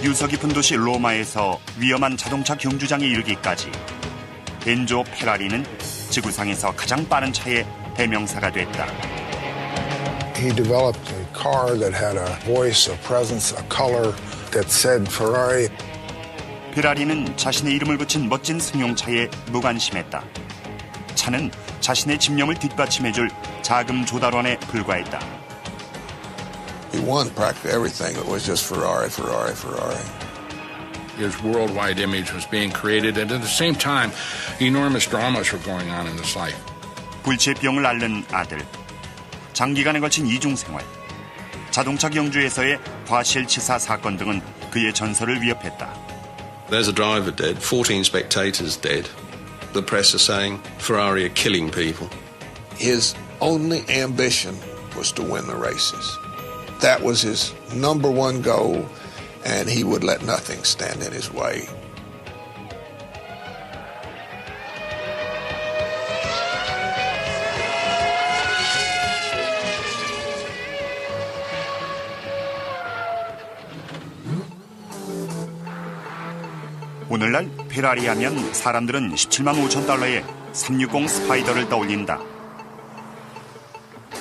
유서 깊은 도시 로마에서 위험한 자동차 경주장에 이르기까지 엔조 페라리는 지구상에서 가장 빠른 차의 대명사가 됐다. He developed a car that had a voice, a presence, a color that said Ferrari. 페라리는 자신의 이름을 붙인 멋진 승용차에 무관심했다. 차는 자신의 집념을 뒷받침해줄 자금 조달원에 불과했다. He won practically everything. It was just Ferrari, Ferrari, Ferrari. His worldwide image was being created, and at the same time, enormous dramas were going on in his life. 불치병을 앓는 아들, 장기간에 걸친 이중생활, 자동차 경주에서의 과실치사 사건 등은 그의 전설을 위협했다. There's a driver dead, 14 spectators dead. The press are saying Ferrari are killing people. His only ambition was to win the races. That was his number one goal, and he would let nothing stand in his way. 오늘날 페라리 하면 사람들은 17만 5천 달러의 360 스파이더를 떠올린다.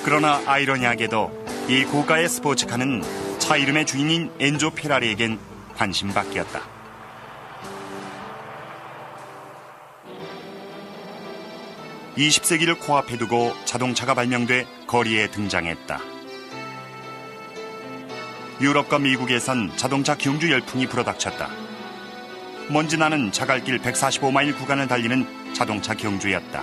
그러나 아이러니하게도 이 고가의 스포츠카는 차 이름의 주인인 엔조 페라리에겐 관심밖이었다. (20세기를) 코앞에 두고 자동차가 발명돼 거리에 등장했다. 유럽과 미국에선 자동차 경주 열풍이 불어닥쳤다. 먼지 나는 자갈길 145마일 구간을 달리는 자동차 경주였다.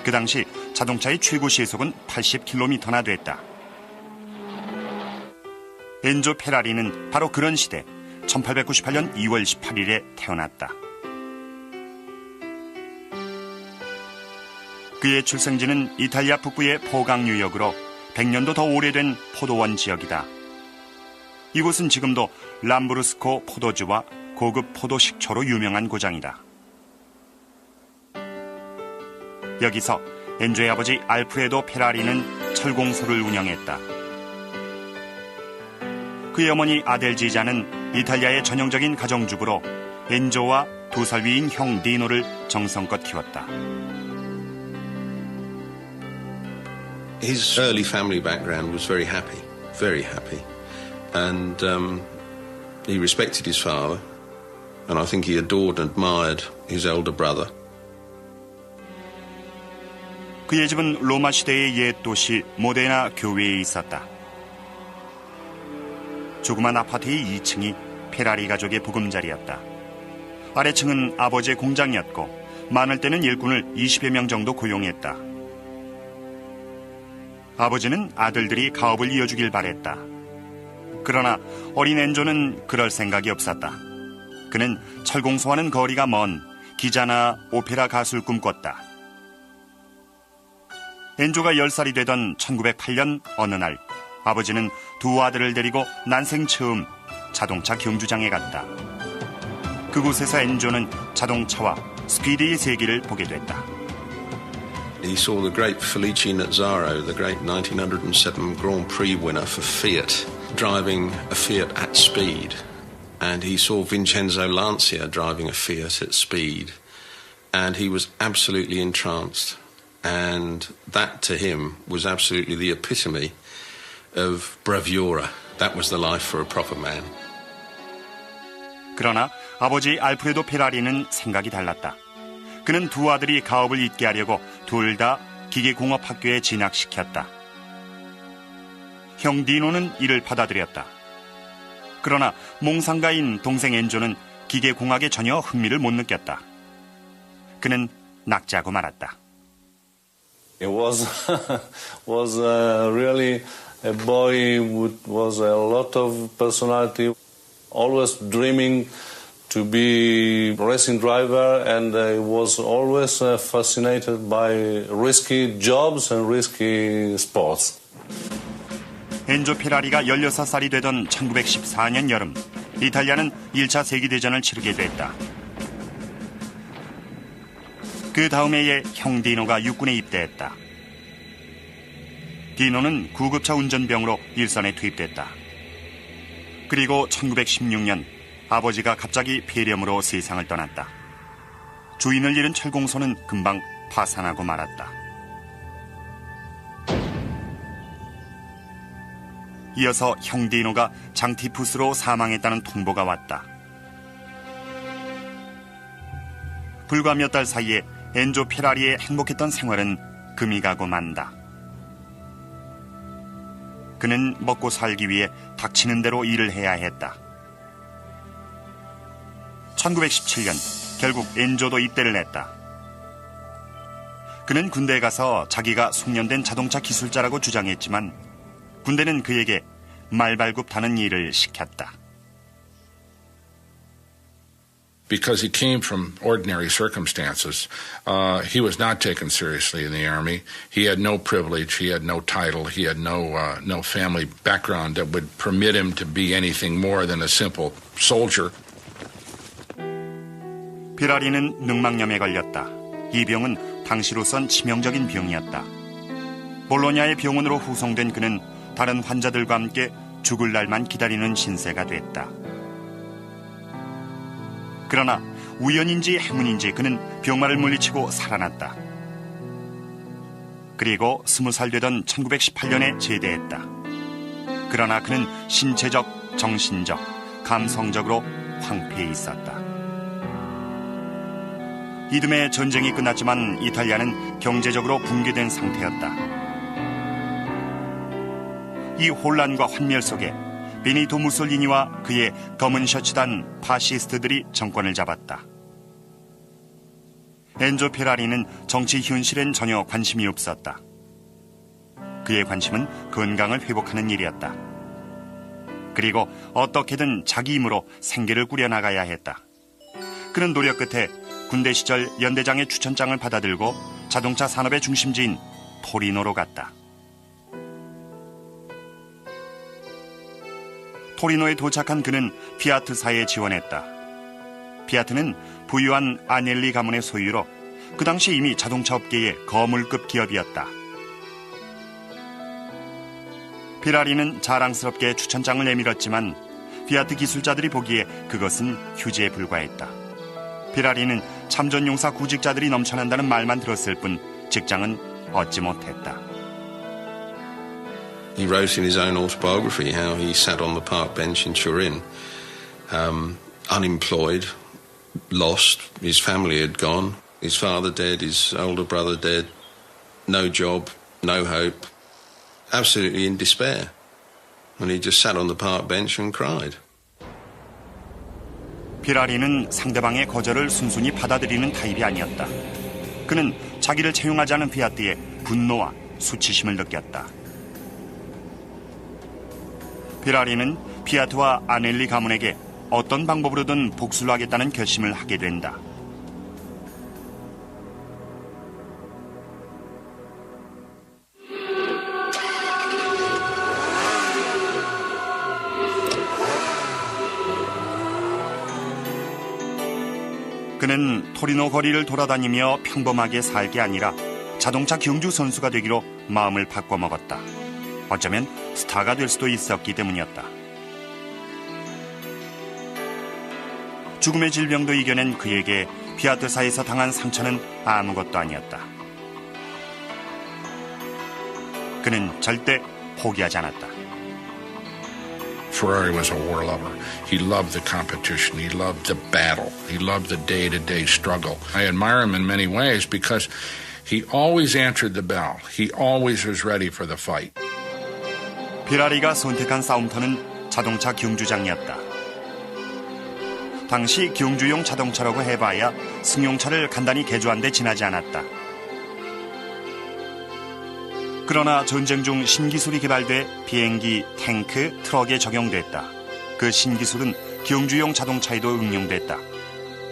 그 당시 자동차의 최고 시속은 80km나 됐다. 엔조 페라리는 바로 그런 시대 1898년 2월 18일에 태어났다. 그의 출생지는 이탈리아 북부의 포강 유역으로 100년도 더 오래된 포도원 지역이다. 이곳은 지금도 람브루스코 포도주와 고급 포도 식초로 유명한 고장이다. 여기서 엔조의 아버지 알프레도 페라리는 철공소를 운영했다. 그의 어머니 아델지자는 이탈리아의 전형적인 가정주부로 엔조와 2살 위인 형 디노를 정성껏 키웠다. His early family background was very happy, very happy. And he respected his father. And I think he adored and admired his elder brother. 그의 집은 로마 시대의 옛 도시 모데나 교외에 있었다. 조그만 아파트의 2층이 페라리 가족의 보금자리였다. 아래층은 아버지의 공장이었고 많을 때는 일꾼을 20여 명 정도 고용했다. 아버지는 아들들이 가업을 이어주길 바랬다. 그러나 어린 엔조는 그럴 생각이 없었다. 그는 철공소와는 거리가 먼 기자나 오페라 가수를 꿈꿨다. 엔조가 10살이 되던 1908년 어느 날 아버지는 두 아들을 데리고 난생 처음 자동차 경주장에 갔다. 그곳에서 엔조는 자동차와 스피드의 세계를 보게 됐다. He saw the great Felice Nazzaro, the great 1907 Grand Prix winner for Fiat, driving a Fiat at speed. And he saw Vincenzo Lancia driving a Fiat at speed. And he was absolutely entranced. And that, to him, was absolutely the epitome of bravura. That was the life for a proper man. 그러나 아버지 알프레도 페라리는 생각이 달랐다. 그는 두 아들이 가업을 잊게 하려고 둘 다 기계공업학교에 진학시켰다. 형 디노는 이를 받아들였다. 그러나 몽상가인 동생 엔조는 기계공학에 전혀 흥미를 못 느꼈다. 그는 낙제하고 말았다. It was really a boy who was a lot of personality, always dreaming to be a racing driver, and was always fascinated by risky jobs and risky sports. 엔조 페라리가 16살이 되던 1914년 여름, 이탈리아는 1차 세계대전을 치르게 됐다. 그 다음 해에 형 디노가 육군에 입대했다. 디노는 구급차 운전병으로 일선에 투입됐다. 그리고 1916년 아버지가 갑자기 폐렴으로 세상을 떠났다. 주인을 잃은 철공소는 금방 파산하고 말았다. 이어서 형 디노가 장티푸스로 사망했다는 통보가 왔다. 불과 몇 달 사이에 엔조 페라리의 행복했던 생활은 금이 가고 만다. 그는 먹고 살기 위해 닥치는 대로 일을 해야 했다. 1917년 결국 엔조도 입대를 했다. 그는 군대에 가서 자기가 숙련된 자동차 기술자라고 주장했지만 군대는 그에게 말발굽 타는 일을 시켰다. Because he came from ordinary circumstances, he was not taken seriously in the Army. He had no privilege, he had no title, he had no family background that would permit him to be anything more than a simple soldier. 페라리는 늑막염에 걸렸다. 이 병은 당시로선 치명적인 병이었다. 볼로냐의 병원으로 후송된 그는 다른 환자들과 함께 죽을 날만 기다리는 신세가 됐다. 그러나 우연인지 행운인지 그는 병마를 물리치고 살아났다. 그리고 20살 되던 1918년에 제대했다. 그러나 그는 신체적, 정신적, 감성적으로 황폐해 있었다. 이듬해 전쟁이 끝났지만 이탈리아는 경제적으로 붕괴된 상태였다. 이 혼란과 환멸 속에 베니토 무솔리니와 그의 검은 셔츠단 파시스트들이 정권을 잡았다. 엔조 페라리는 정치 현실엔 전혀 관심이 없었다. 그의 관심은 건강을 회복하는 일이었다. 그리고 어떻게든 자기 힘으로 생계를 꾸려나가야 했다. 그는 노력 끝에 군대 시절 연대장의 추천장을 받아들고 자동차 산업의 중심지인 토리노로 갔다. 토리노에 도착한 그는 피아트사에 지원했다. 피아트는 부유한 아넬리 가문의 소유로 그 당시 이미 자동차 업계의 거물급 기업이었다. 페라리는 자랑스럽게 추천장을 내밀었지만 피아트 기술자들이 보기에 그것은 휴지에 불과했다. 페라리는 참전용사 구직자들이 넘쳐난다는 말만 들었을 뿐 직장은 얻지 못했다. He wrote in his own autobiography how he sat on the park bench in Turin, unemployed, lost, his family had gone, his father dead, his older brother dead, no job, no hope, absolutely in despair. And he just sat on the park bench and cried. 페라리는 상대방의 거절을 순순히 받아들이는 타입이 아니었다. 그는 자기를 채용하지 않은 피아트에 분노와 수치심을 느꼈다. 페라리는 피아트와 아넬리 가문에게 어떤 방법으로든 복수를 하겠다는 결심을 하게 된다. 그는 토리노 거리를 돌아다니며 평범하게 살 게 아니라 자동차 경주 선수가 되기로 마음을 바꿔먹었다. 어쩌면 스타가 될 수도 있었기 때문이었다. 죽음의 질병도 이겨낸 그에게 피아트사에서 당한 상처는 아무것도 아니었다. 그는 절대 포기하지 않았다. Ferrari was a war lover. He loved the competition. He loved the battle. He loved the day-to-day struggle. I admire him in many ways because he always answered the bell. He always was ready for the fight. 페라리가 선택한 싸움터는 자동차 경주장이었다. 당시 경주용 자동차라고 해봐야 승용차를 간단히 개조한 데 지나지 않았다. 그러나 전쟁 중 신기술이 개발돼 비행기, 탱크, 트럭에 적용됐다. 그 신기술은 경주용 자동차에도 응용됐다.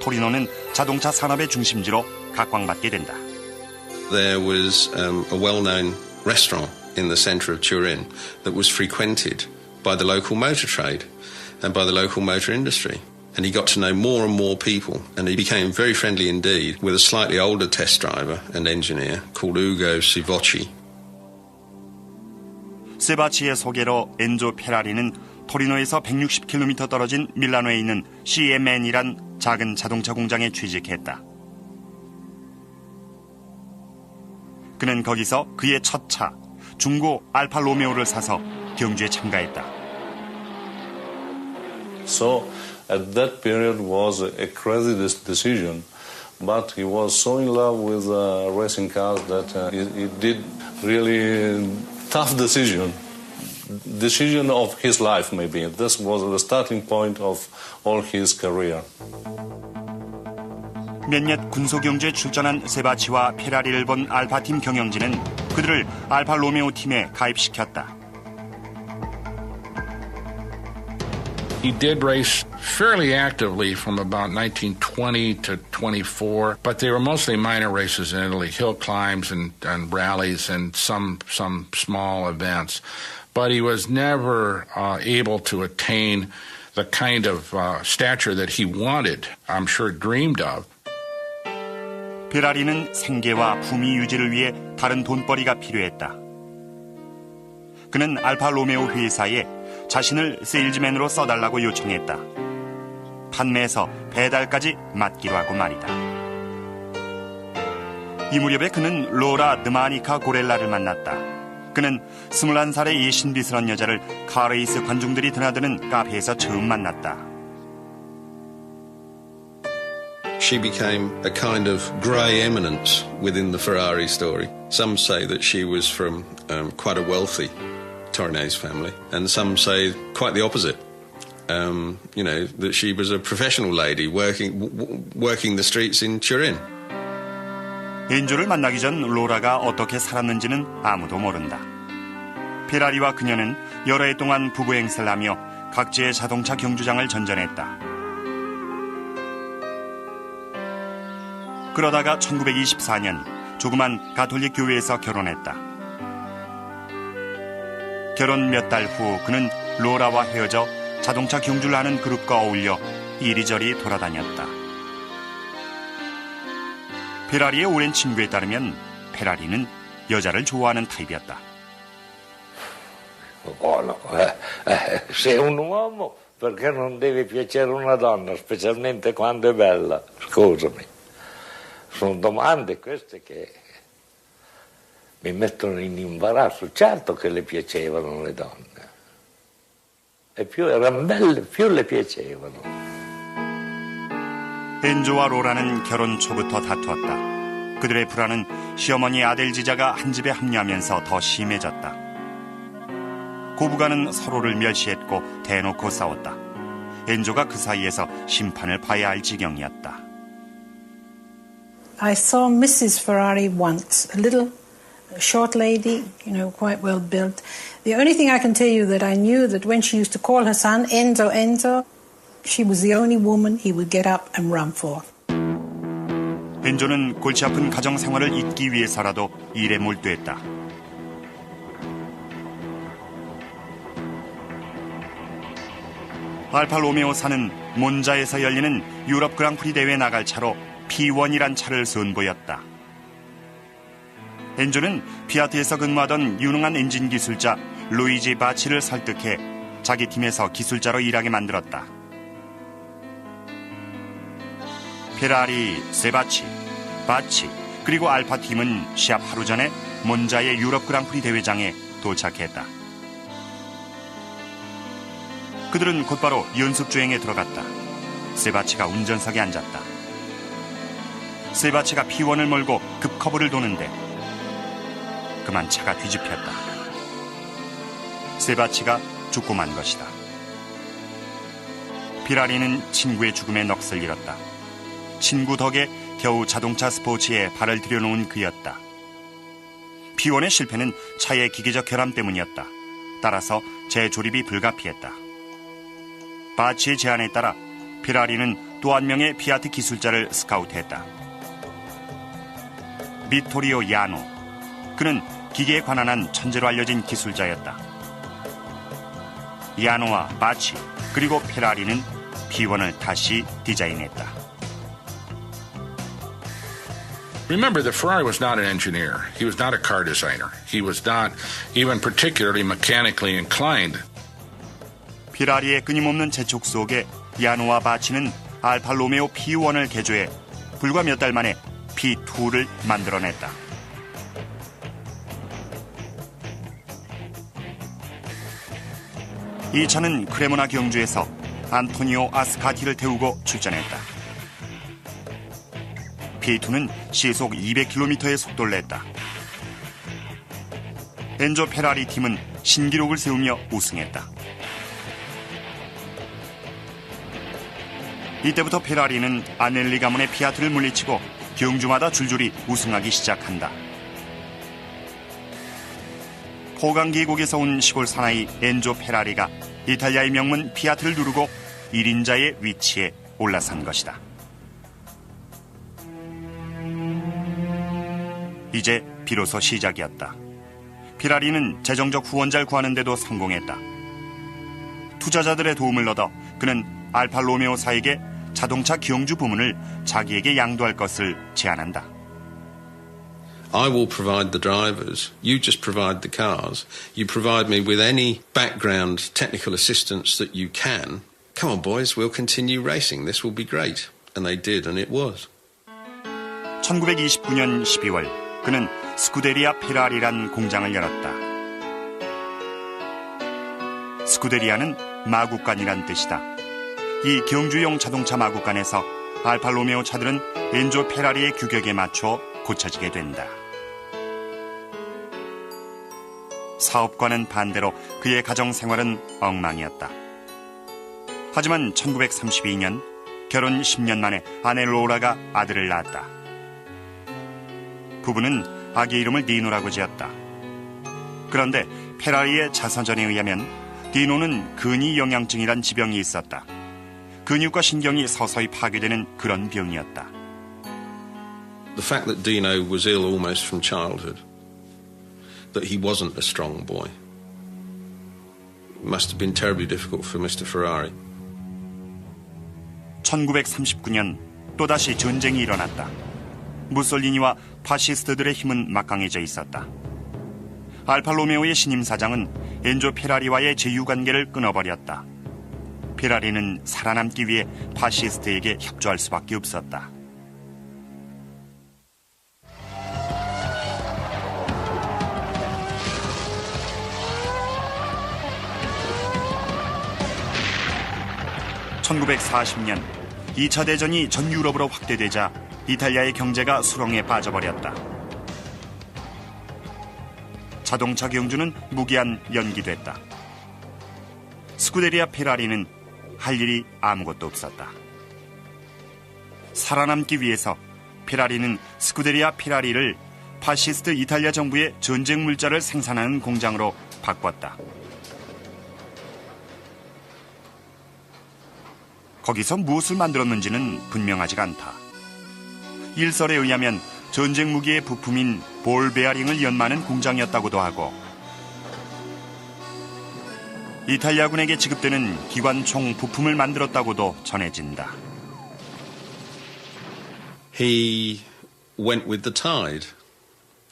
토리노는 자동차 산업의 중심지로 각광받게 된다. There was a well-known restaurant in the centre of Turin that was frequented by the local motor trade and by the local motor industry. And he got to know more and more people, and he became very friendly indeed with a slightly older test driver and engineer called Ugo Sivocci. 세바치의 소개로 엔조 페라리는 토리노에서 160km 떨어진 밀라노에 있는 CMN이란 작은 자동차 공장에 취직했다. 그는 거기서 그의 첫 차, 중고 알파 로메오를 사서 경주에 참가했다. So at that period was a crazy decision, but he was so in love with racing cars that he did really tough decision of his life maybe. This was the starting point of all his career. 몇몇 군소경주에 출전한 세바치와 페라리를 본 알파팀 경영진은 그들을 알파 로메오 팀에 가입시켰다. He did race fairly actively from about 1920 to 24, but they were mostly minor races in Italy, hill climbs and rallies and some small events. But he was never able to attain the kind of stature that he wanted, I'm sure dreamed of. 페라리는 생계와 품위 유지를 위해 다른 돈벌이가 필요했다. 그는 알파 로메오 회사에 자신을 세일즈맨으로 써달라고 요청했다. 판매에서 배달까지 맡기로 하고 말이다. 이 무렵에 그는 로라 드마니카 고렐라를 만났다. 그는 21살의 이 신비스러운 여자를 카레이스 관중들이 드나드는 카페에서 처음 만났다. She became a kind of grey eminence within the Ferrari story. Some say that she was from quite a wealthy Torinese family, and some say quite the opposite. You know, that she was a professional lady working the streets in Turin. 엔조를 만나기 전 로라가 어떻게 살았는지는 아무도 모른다. 페라리와 그녀는 여러 해 동안 부부 행세를 하며 각지의 자동차 경주장을 전전했다. 그러다가 1924년 조그만 가톨릭 교회에서 결혼했다. 결혼 몇 달 후 그는 로라와 헤어져 자동차 경주를 하는 그룹과 어울려 이리저리 돌아다녔다. 페라리의 오랜 친구에 따르면 페라리는 여자를 좋아하는 타입이었다. Sei un uomo perché non deve piacere una donna, specialmente quando è bella. Scusami. Sono domande queste che mi mettono in imbarazzo. Certo che le piacevano le donne. E più erano belle, più le piacevano. 엔조와 로라는 결혼 초부터 다투었다. 그들의 불화는 시어머니 아델 지자가 한 집에 합류하면서 더 심해졌다. 고부가는 서로를 멸시했고 대놓고 싸웠다. 엔조가 그 사이에서 심판을 봐야 할 지경이었다. I saw Mrs. Ferrari once, a little short lady, you know, quite well built. The only thing I can tell you that I knew that when she used to call her son Enzo, Enzo, she was the only woman he would get up and run for. 엔조는 골치 아픈 가정 생활을 잇기 위해서라도 일에 몰두했다. 알파 로메오사는 몬자에서 열리는 유럽 그랑프리 대회에 나갈 차로 P1이란 차를 선보였다. 엔조는 피아트에서 근무하던 유능한 엔진 기술자 루이지 바치를 설득해 자기 팀에서 기술자로 일하게 만들었다. 페라리, 세바치, 바치 그리고 알파팀은 시합 하루 전에 몬자의 유럽 그랑프리 대회장에 도착했다. 그들은 곧바로 연습주행에 들어갔다. 세바치가 운전석에 앉았다. 세바치가 P1을 몰고 급커브를 도는데 그만 차가 뒤집혔다. 세바치가 죽고 만 것이다. 페라리는 친구의 죽음에 넋을 잃었다. 친구 덕에 겨우 자동차 스포츠에 발을 들여놓은 그였다. P1의 실패는 차의 기계적 결함 때문이었다. 따라서 재조립이 불가피했다. 바치의 제안에 따라 페라리는 또 한 명의 피아트 기술자를 스카우트했다. 비토리오 야노. 그는 기계에 관한 한 천재로 알려진 기술자였다. 야노와 바치 그리고 페라리는 P1을 다시 디자인했다. Remember that Ferrari was not an engineer. He was not a car designer. He was not even particularly mechanically inclined. 피라리의 끊임없는 재촉 속에 야노와 바치는 알파 로메오 P1을 개조해 불과 몇 달 만에 P2를 만들어냈다. 이 차는 크레모나 경주에서 안토니오 아스카티를 태우고 출전했다. P2는 시속 200km의 속도를 냈다. 엔조 페라리 팀은 신기록을 세우며 우승했다. 이때부터 페라리는 아넬리 가문의 피아트를 물리치고 경주마다 줄줄이 우승하기 시작한다. 포강 계곡에서 온 시골 사나이 엔조 페라리가 이탈리아의 명문 피아트를 누르고 1인자의 위치에 올라선 것이다. 이제 비로소 시작이었다. 페라리는 재정적 후원자를 구하는 데도 성공했다. 투자자들의 도움을 얻어 그는 알파 로메오사에게 자동차 기용주 부문을 자기에게 양도할 것을 제안한다. I will provide the drivers. You just provide the cars. You provide me with any background technical assistance that you can. Come on, boys, we'll continue racing. This will be great. And they did, and it was. 1929년 12월 그는 스쿠데리아 페라리란 공장을 열었다. 스쿠데리아는 마구간이란 뜻이다. 이 경주용 자동차 마구간에서 알파 로메오 차들은 엔조 페라리의 규격에 맞춰 고쳐지게 된다. 사업과는 반대로 그의 가정 생활은 엉망이었다. 하지만 1932년 결혼 10년 만에 아내 로라가 아들을 낳았다. 부부는 아기 이름을 디노라고 지었다. 그런데 페라리의 자서전에 의하면 디노는 근위 영양증이란 지병이 있었다. 근육과 신경이 서서히 파괴되는 그런 병이었다. The fact that Dino was ill almost from childhood, that he wasn't a strong boy, must have been terribly difficult for Mr. Ferrari. 1939년 또다시 전쟁이 일어났다. 무솔리니와 파시스트들의 힘은 막강해져 있었다. 알파 로메오의 신임 사장은 엔조 페라리와의 제휴관계를 끊어버렸다. 페라리는 살아남기 위해 파시스트에게 협조할 수밖에 없었다. (1940년) 2차 대전이 전 유럽으로 확대되자 이탈리아의 경제가 수렁에 빠져버렸다. 자동차 경주는 무기한 연기됐다. 스쿠데리아 페라리는 할 일이 아무것도 없었다. 살아남기 위해서 페라리는 스쿠데리아 페라리를 파시스트 이탈리아 정부의 전쟁 물자를 생산하는 공장으로 바꿨다. 거기서 무엇을 만들었는지는 분명하지가 않다. 일설에 의하면 전쟁 무기의 부품인 볼 베어링을 연마하는 공장이었다고도 하고 이탈리아군에게 지급되는 기관총 부품을 만들었다고도 전해진다. He went with the tide,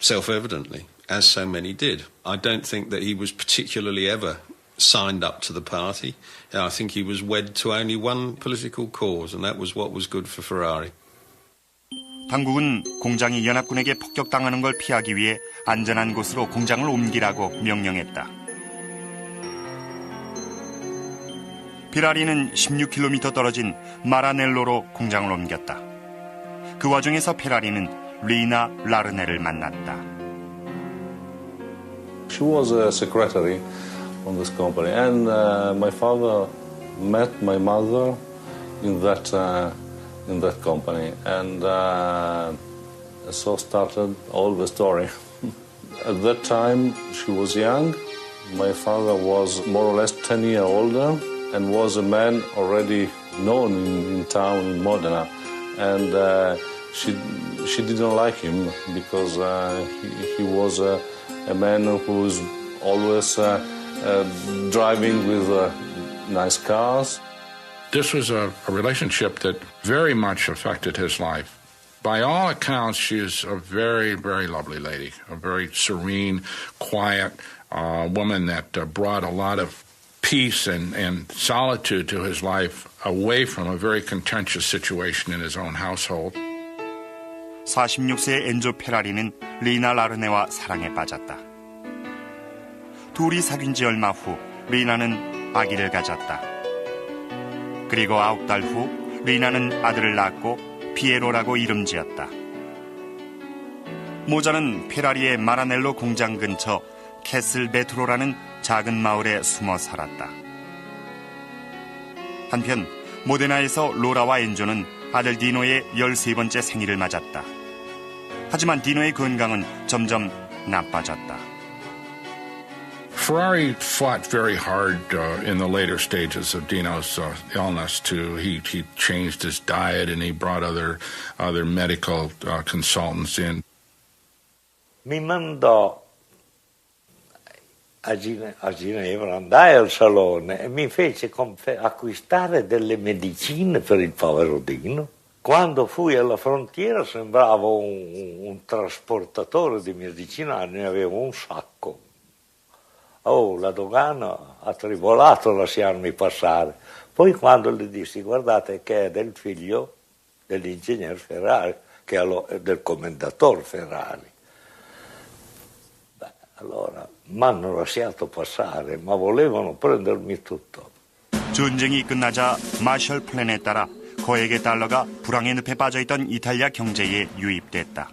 self-evidently, as so many did. I don't think that he was particularly ever signed up to the party. I think he was wed to only one political cause, and that was what was good for Ferrari. 당국은 공장이 연합군에게 폭격당하는 걸 피하기 위해 안전한 곳으로 공장을 옮기라고 명령했다. 페라리는 16km 떨어진 마라넬로로 공장을 옮겼다. 그 와중에서 페라리는 리나 라르네를 만났다. She was a secretary on this company, and my father met my mother in that company, and so started all the story. At that time, she was young. My father was more or less 10 years older and was a man already known in town in Modena, and she didn't like him because he was a man who was always driving with nice cars. This was a relationship that very much affected his life. By all accounts, she is a very, very lovely lady, a very serene, quiet woman that brought a lot of peace and solitude to his life away from a very contentious situation in his own household. 46세의 엔조 페라리는 리나 라르네와 사랑에 빠졌다. 둘이 사귄 지 얼마 후 리나는 아기를 가졌다. 그리고 9달 후 리나는 아들을 낳고 피에로라고 이름 지었다. 모자는 페라리의 마라넬로 공장 근처 캐슬 베트로라는 작은 마을에 숨어 살았다. 한편 모데나에서 로라와 엔조는 아들 디노의 13번째 생일을 맞았다. 하지만 디노의 건강은 점점 나빠졌다. Ferrari fought very hard in the later stages of Dino's illness. He changed his diet and he brought other medical consultants in. Mi mandò a Ginevra, andai al salone e mi fece acquistare delle medicine per il povero Dino. Quando fui alla frontiera sembravo un trasportatore di medicinali, ne avevo un sacco. Oh, la dogana ha tribolato a lasciarmi passare. Poi quando le dissi, guardate che è del figlio dell'ingegner Ferrari, del commendator Ferrari. Allora mi hanno lasciato passare, ma volevano prendermi tutto. 전쟁이 끝나자 마셜 플랜에 따라 거액의 달러가 불황의 늪에 빠져있던 이탈리아 경제에 유입됐다.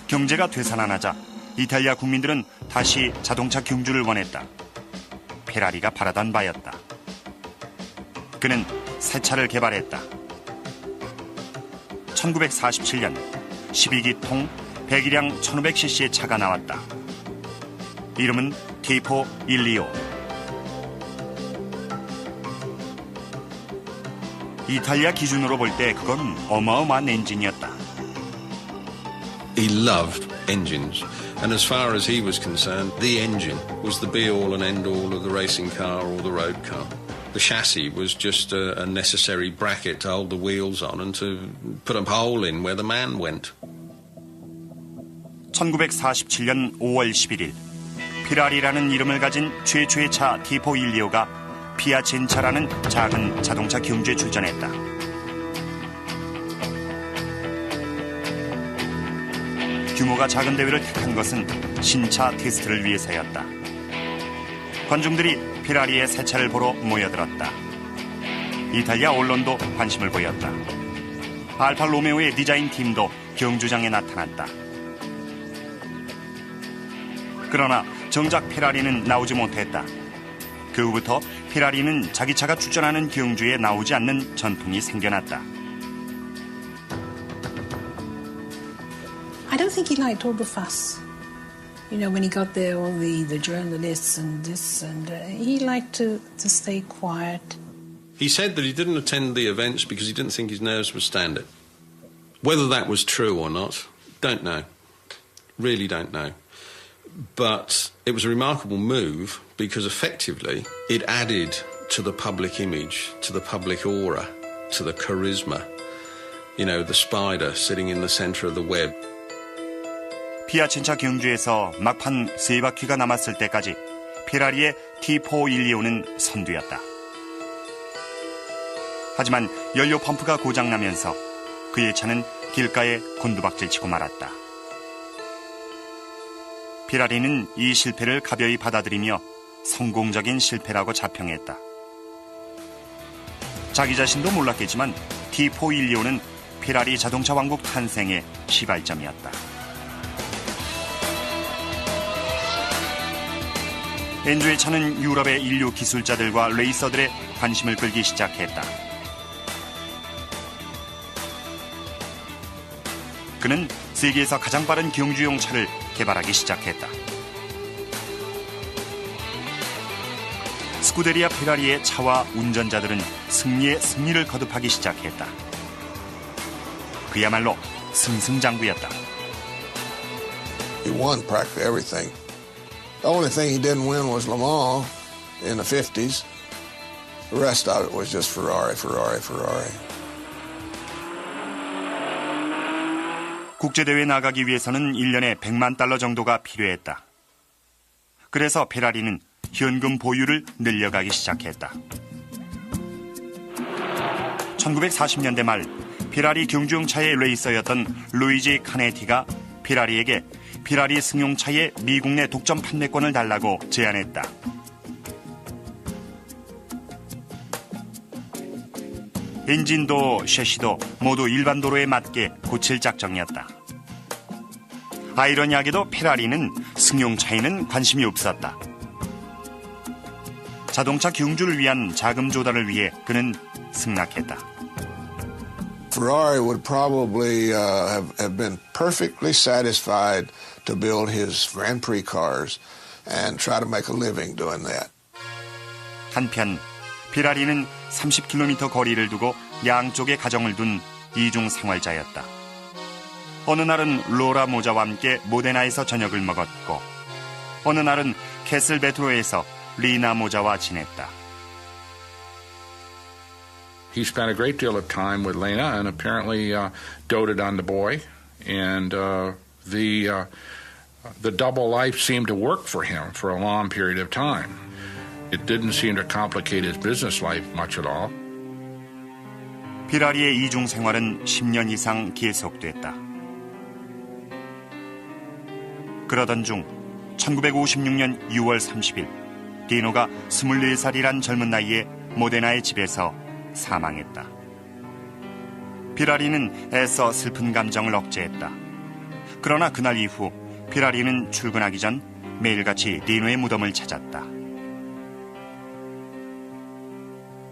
경제가 되살아나자 이탈리아 국민들은 다시 자동차 경주를 원했다. 페라리가 바라던 바였다. 그는 새 차를 개발했다. 1947년 12기통 배기량 1500cc의 차가 나왔다. 이름은 Tipo 125. 이탈리아 기준으로 볼 때 그건 어마어마한 엔진이었다. He loved engines, and as far as he was concerned, the engine was the be-all and end-all of the racing car or the road car. The chassis was just a necessary bracket to hold the wheels on and to put a hole in where the man went. 1947년 5월 11일 피라리라는 이름을 가진 최초의 차 Tipo 125가 피아첸차라는 작은 자동차 경주에 출전했다. 규모가 작은 대회를 택한 것은 신차 테스트를 위해서였다. 관중들이 피라리의 새 차를 보러 모여들었다. 이탈리아 언론도 관심을 보였다. 알파 로메오의 디자인 팀도 경주장에 나타났다. 그러나 정작 페라리는 나오지 못했다. 그 후부터 페라리는 자기 차가 출전하는 경주에 나오지 않는 전통이 생겨났다. I don't think he liked all the fuss. You know, when he got there, all the journalists and this, and he liked to stay quiet. He said that he didn't attend the events because he didn't think his nerves would stand it. Whether that was true or not, don't know. Really don't know. But it was a remarkable move because effectively it added to the public image, to the public aura, to the charisma. You know, the spider sitting in the center of the web. 피아첸차 경주에서 막판 3바퀴가 남았을 때까지 페라리의 Tipo 125는 선두였다. 하지만 연료 펌프가 고장나면서 그의 차는 길가에 곤두박질치고 말았다. 페라리는 이 실패를 가벼이 받아들이며 성공적인 실패라고 자평했다. 자기 자신도 몰랐겠지만 Tipo 125는 페라리 자동차 왕국 탄생의 시발점이었다. 엔조의 차는 유럽의 인류 기술자들과 레이서들의 관심을 끌기 시작했다. 그는 세계에서 가장 빠른 경주용 차를 개발하기 시작했다. 스쿠데리아 페라리의 차와 운전자들은 승리에 승리를 거듭하기 시작했다. 그야말로 승승장구였다. He won practically everything. The only thing he didn't win was Le Mans in the 50s. The rest of it was just Ferrari. 국제대회에 나가기 위해서는 1년에 $100만 정도가 필요했다. 그래서 페라리는 현금 보유를 늘려가기 시작했다. 1940년대 말 피라리 경주용차의 레이서였던 루이지 카네티가 피라리에게 피라리 승용차의 미국 내 독점 판매권을 달라고 제안했다. 엔진도 셰시도 모두 일반 도로에 맞게 고칠 작정이었다. 아이러니하게도 피라리는 승용차에는 관심이 없었다. 자동차 경주를 위한 자금 조달을 위해 그는 승낙했다. Ferrari would probably have been perfectly satisfied to build his Grand Prix cars and try to make a living doing that. 한편 피라리는 30km 거리를 두고 양쪽에 가정을 둔 이중 생활자였다. 어느 날은 로라 모자와 함께 모데나에서 저녁을 먹었고 어느 날은 캐슬 베트로에서 리나 모자와 지냈다. He spent a great deal of time with Lena and apparently doted on the boy. And the double life seemed to work for him for a long period of time. It didn't seem to complicate his business life much at all. 피라리의 이중 생활은 10년 이상 계속됐다. 그러던 중 1956년 6월 30일 디노가 24살이란 젊은 나이에 모데나의 집에서 사망했다. 피라리는 애써 슬픈 감정을 억제했다. 그러나 그날 이후 피라리는 출근하기 전 매일같이 디노의 무덤을 찾았다.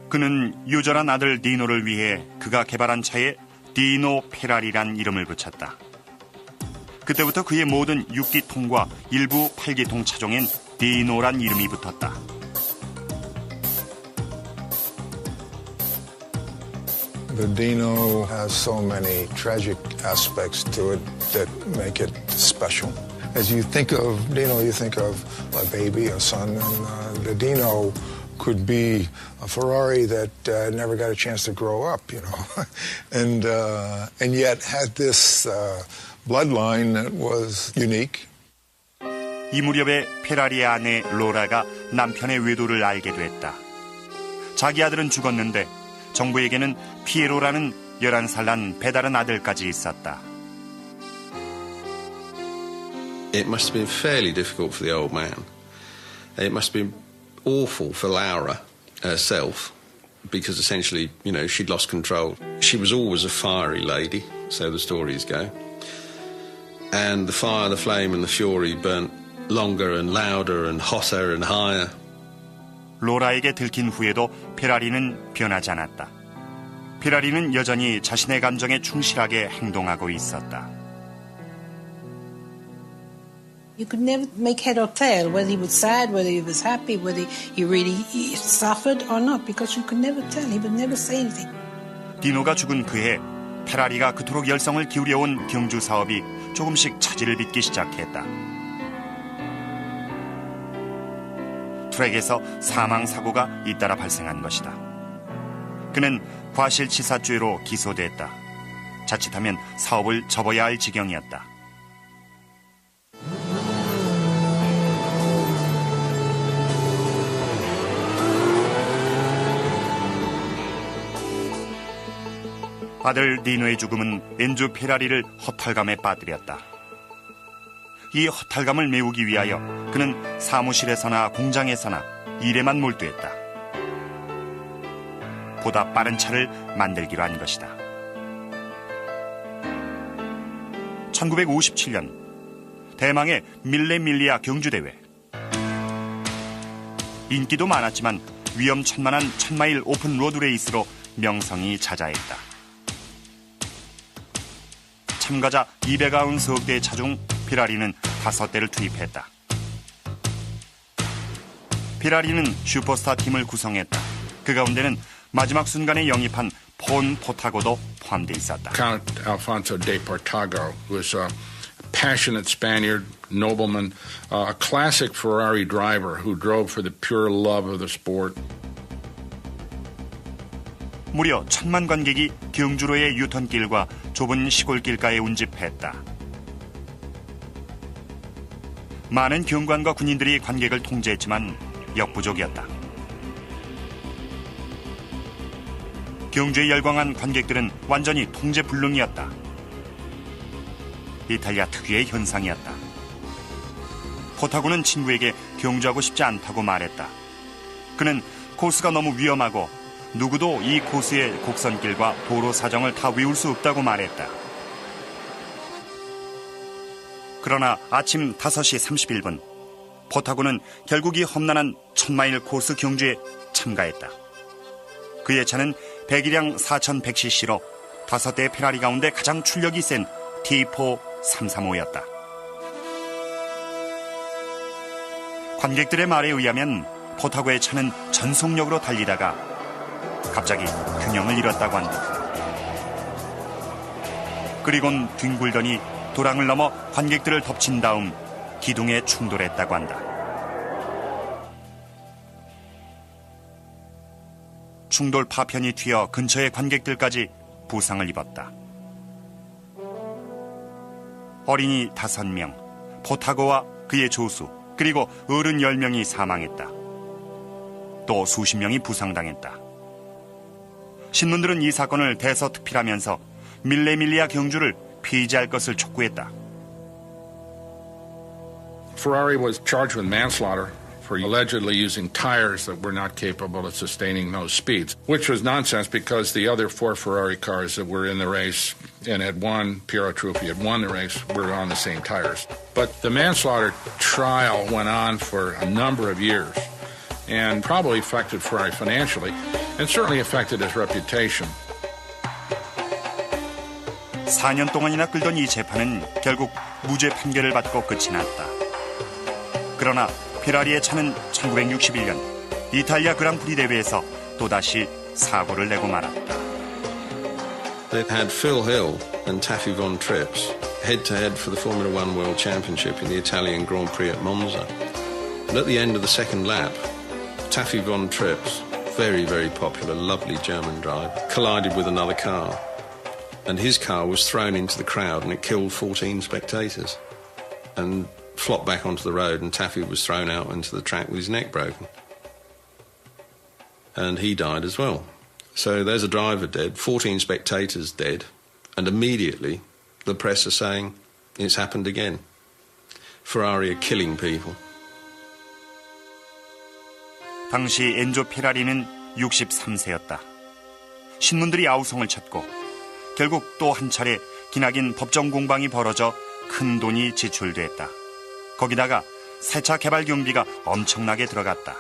그는 유절한 아들 디노를 위해 그가 개발한 차에 디노 페라리란 이름을 붙였다. 그때부터 그의 모든 6기통과 일부 8기통 차종엔 디노란 이름이 붙었다. The Dino has so many tragic aspects to it that make it special. As you think of Dino, you think of a baby, a son, and the Dino could be a Ferrari that never got a chance to grow up, you know, and yet had this bloodline that was unique. 이 무렵에 페라리의 아내 로라가 남편의 외도를 알게 됐다. 자기 아들은 죽었는데 정부에게는 피에로라는 11살 난 배다른 아들까지 있었다. It must have been fairly difficult for the old man. It must have been awful for Laura herself because essentially, you know, she'd lost control. She was always a fiery lady, so the stories go. And the fire, the flame and the fury burnt longer and louder and hotter and higher. 로라에게 들킨 후에도 페라리는 변하지 않았다. 페라리는 여전히 자신의 감정에 충실하게 행동하고 있었다. You could never make head or tail whether he was sad, whether he was happy, whether he really suffered or not, because you could never tell. He would never say anything. 디노가 죽은 그해 페라리가 그토록 열성을 기울여온 경주 사업이 조금씩 차질을 빚기 시작했다. 트랙에서 사망 사고가 잇따라 발생한 것이다. 그는 과실치사죄로 기소됐다. 자칫하면 사업을 접어야 할 지경이었다. 아들 디노의 죽음은 엔조 페라리를 허탈감에 빠뜨렸다. 이 허탈감을 메우기 위하여 그는 사무실에서나 공장에서나 일에만 몰두했다. 보다 빠른 차를 만들기로 한 것이다. 1957년 대망의 밀레밀리아 경주대회. 인기도 많았지만 위험천만한 1000마일 오픈 로드 레이스로 명성이 자자했다. 참가자 290대의 차 중 피라리는 5대를 투입했다. 피라리는 슈퍼스타 팀을 구성했다. 그 가운데는 마지막 순간에 영입한 폰 포타고도 포함되어 있었다. Count Alfonso de Portago was a passionate Spaniard nobleman, a classic Ferrari driver who drove for the pure love of the sport. 무려 1000만 관객이 경주로의 유턴길과 좁은 시골길가에 운집했다. 많은 경관과 군인들이 관객을 통제했지만 역부족이었다. 경주에 열광한 관객들은 완전히 통제불능이었다. 이탈리아 특유의 현상이었다. 포타고는 친구에게 경주하고 싶지 않다고 말했다. 그는 코스가 너무 위험하고 누구도 이 코스의 곡선길과 도로 사정을 다 외울 수 없다고 말했다. 그러나 아침 5시 31분 포타고는 결국 이 험난한 1000마일 코스 경주에 참가했다. 그의 차는 배기량 4100cc로 5대의 페라리 가운데 가장 출력이 센 T4 335였다. 관객들의 말에 의하면 포타고의 차는 전속력으로 달리다가 갑자기 균형을 잃었다고 한다. 그리곤 뒹굴더니 도랑을 넘어 관객들을 덮친 다음 기둥에 충돌했다고 한다. 충돌 파편이 튀어 근처의 관객들까지 부상을 입었다. 어린이 5명, 포타고와 그의 조수, 그리고 어른 10명이 사망했다. 또 수십 명이 부상당했다. 신문들은 이 사건을 대서특필하면서 밀레밀리아 경주를 폐지할 것을 촉구했다. Ferrari was charged with manslaughter for allegedly using tires that were not capable of sustaining those speeds, which was nonsense because the other 4 Ferrari cars that were in the race and had won, Piero Truppi had won the race, were on the same tires. But the manslaughter trial went on for a number of years and probably affected Ferrari financially and certainly affected his reputation. 4년 동안이나 끌던 이 재판은 결국 무죄 판결을 받고 끝이 났다. 그러나 페라리의 차는 1961년 이탈리아 그랑프리 대회에서 또다시 사고를 내고 말았다. They had Phil Hill and Taffy Von Trips head-to-head for the Formula One World Championship in the Italian Grand Prix at Monza. And at the end of the second lap, Taffy Von Trips, very, very popular, lovely German driver, collided with another car. And his car was thrown into the crowd and it killed 14 spectators. And flopped back onto the road and Taffy was thrown out into the track with his neck broken. And he died as well. So there's a driver dead, 14 spectators dead, and immediately the press are saying it's happened again. Ferrari are killing people. 당시 엔조 페라리는 63세였다. 신문들이 아우성을 쳤고 결국 또 한 차례 기나긴 법정 공방이 벌어져 큰 돈이 지출됐다. 거기다가 새 차 개발 경비가 엄청나게 들어갔다.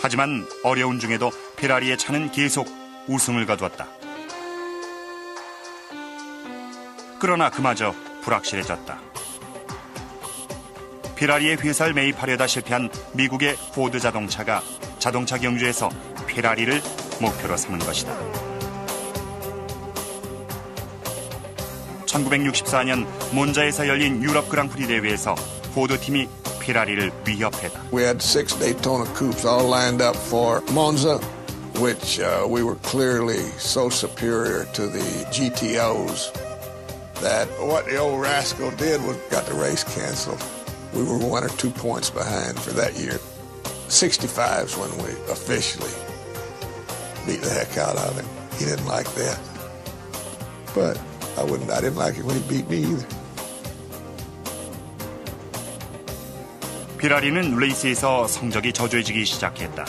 하지만 어려운 중에도 페라리의 차는 계속 우승을 거두었다. 그러나 그마저 불확실해졌다. 페라리의 회사를 매입하려다 실패한 미국의 포드 자동차가 자동차 경주에서 페라리를 목표로 삼은 것이다. 1964년 몬자에서 열린 유럽 그랑프리 대회에서 포드 팀이 페라리를 위협했다. We had 6 Daytona coupes all lined up for Monza, which we were clearly so superior to the GTOs that what the old rascal did was got the race canceled. We were 1 or 2 points behind for that year. 65's when we officially beat the heck out of him. He didn't like that. But I didn't like it when he beat me either. 페라리는 레이스에서 성적이 저조해지기 시작했다.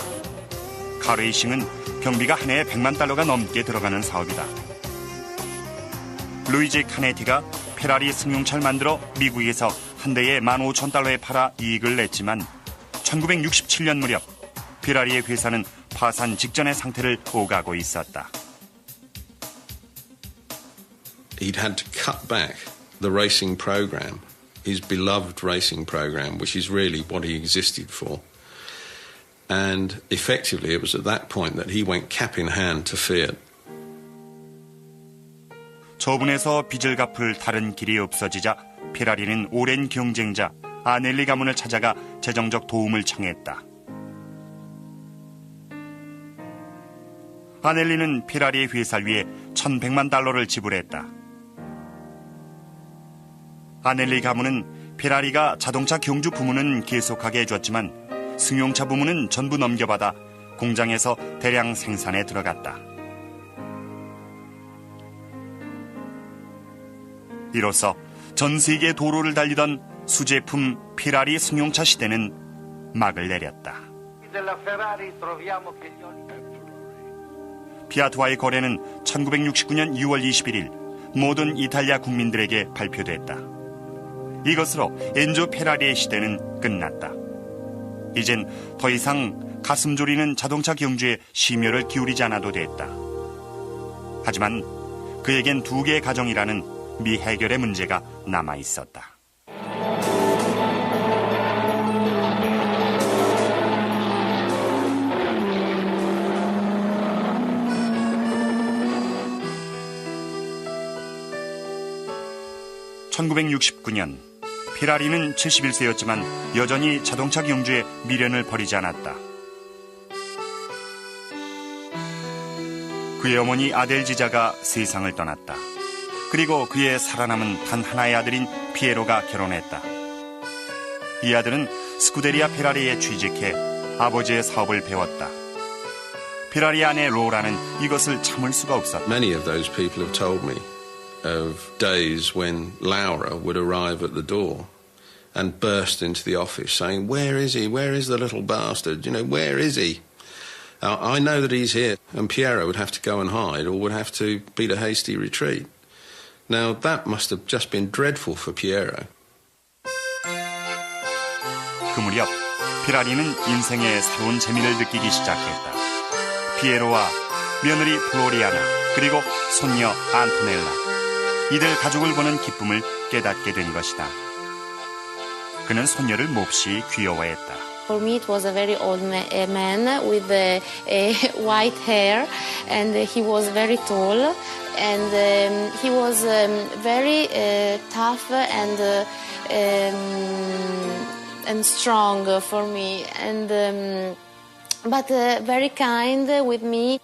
카레이싱은 경비가 한 해에 $100만 넘게 들어가는 사업이다. 루이지 카네티가 페라리 승용차를 만들어 미국에서 한 대에 $15,000에 팔아 이익을 냈지만 1967년 무렵 페라리의 회사는 파산 직전의 상태를 오가고 있었다. He'd had to cut back the racing program, his beloved racing program, which is really what he existed for. And effectively, it was at that point that he went cap in hand to Fiat. 처분에서 빚을 갚을 다른 길이 없어지자 페라리는 오랜 경쟁자 아넬리 가문을 찾아가 재정적 도움을 청했다. 아넬리는 페라리의 회사를 위해 $1,100만 지불했다. 아넬리 가문은 페라리가 자동차 경주 부문은 계속하게 해줬지만 승용차 부문은 전부 넘겨받아 공장에서 대량 생산에 들어갔다. 이로써 전 세계 도로를 달리던 수제품 페라리 승용차 시대는 막을 내렸다. 피아트와의 거래는 1969년 6월 21일 모든 이탈리아 국민들에게 발표됐다. 이것으로 엔조 페라리의 시대는 끝났다. 이젠 더 이상 가슴 졸이는 자동차 경주에 심혈을 기울이지 않아도 됐다. 하지만 그에겐 두 개의 가정이라는 미해결의 문제가 남아 있었다. (1969년) 페라리는 71세였지만 여전히 자동차 경주에 미련을 버리지 않았다. 그의 어머니 아델지자가 세상을 떠났다. 그리고 그의 살아남은 단 하나의 아들인 피에로가 결혼했다. 이 아들은 스쿠데리아 페라리에 취직해 아버지의 사업을 배웠다. 페라리 아내 로라는 이것을 참을 수가 없었다. Many of those people have told me of days when Laura would arrive at the door and burst into the office saying, "Where is he? Where is the little bastard? You know, where is he? I know that he's here." And Piero would have to go and hide or would have to beat a hasty retreat. Now, that must have just been dreadful for Piero. 그 무렵 페라리는 인생의 새로운 재미를 느끼기 시작했다. 피에로와 며느리 플로리아나 그리고 손녀 안토넬라 이들 가족을 보는 기쁨을 깨닫게 된 것이다. 그는 손녀를 몹시 귀여워했다. For me, it was a very old man with white hair, and he was very tall, and he was very tough and strong for me, and but very kind with me.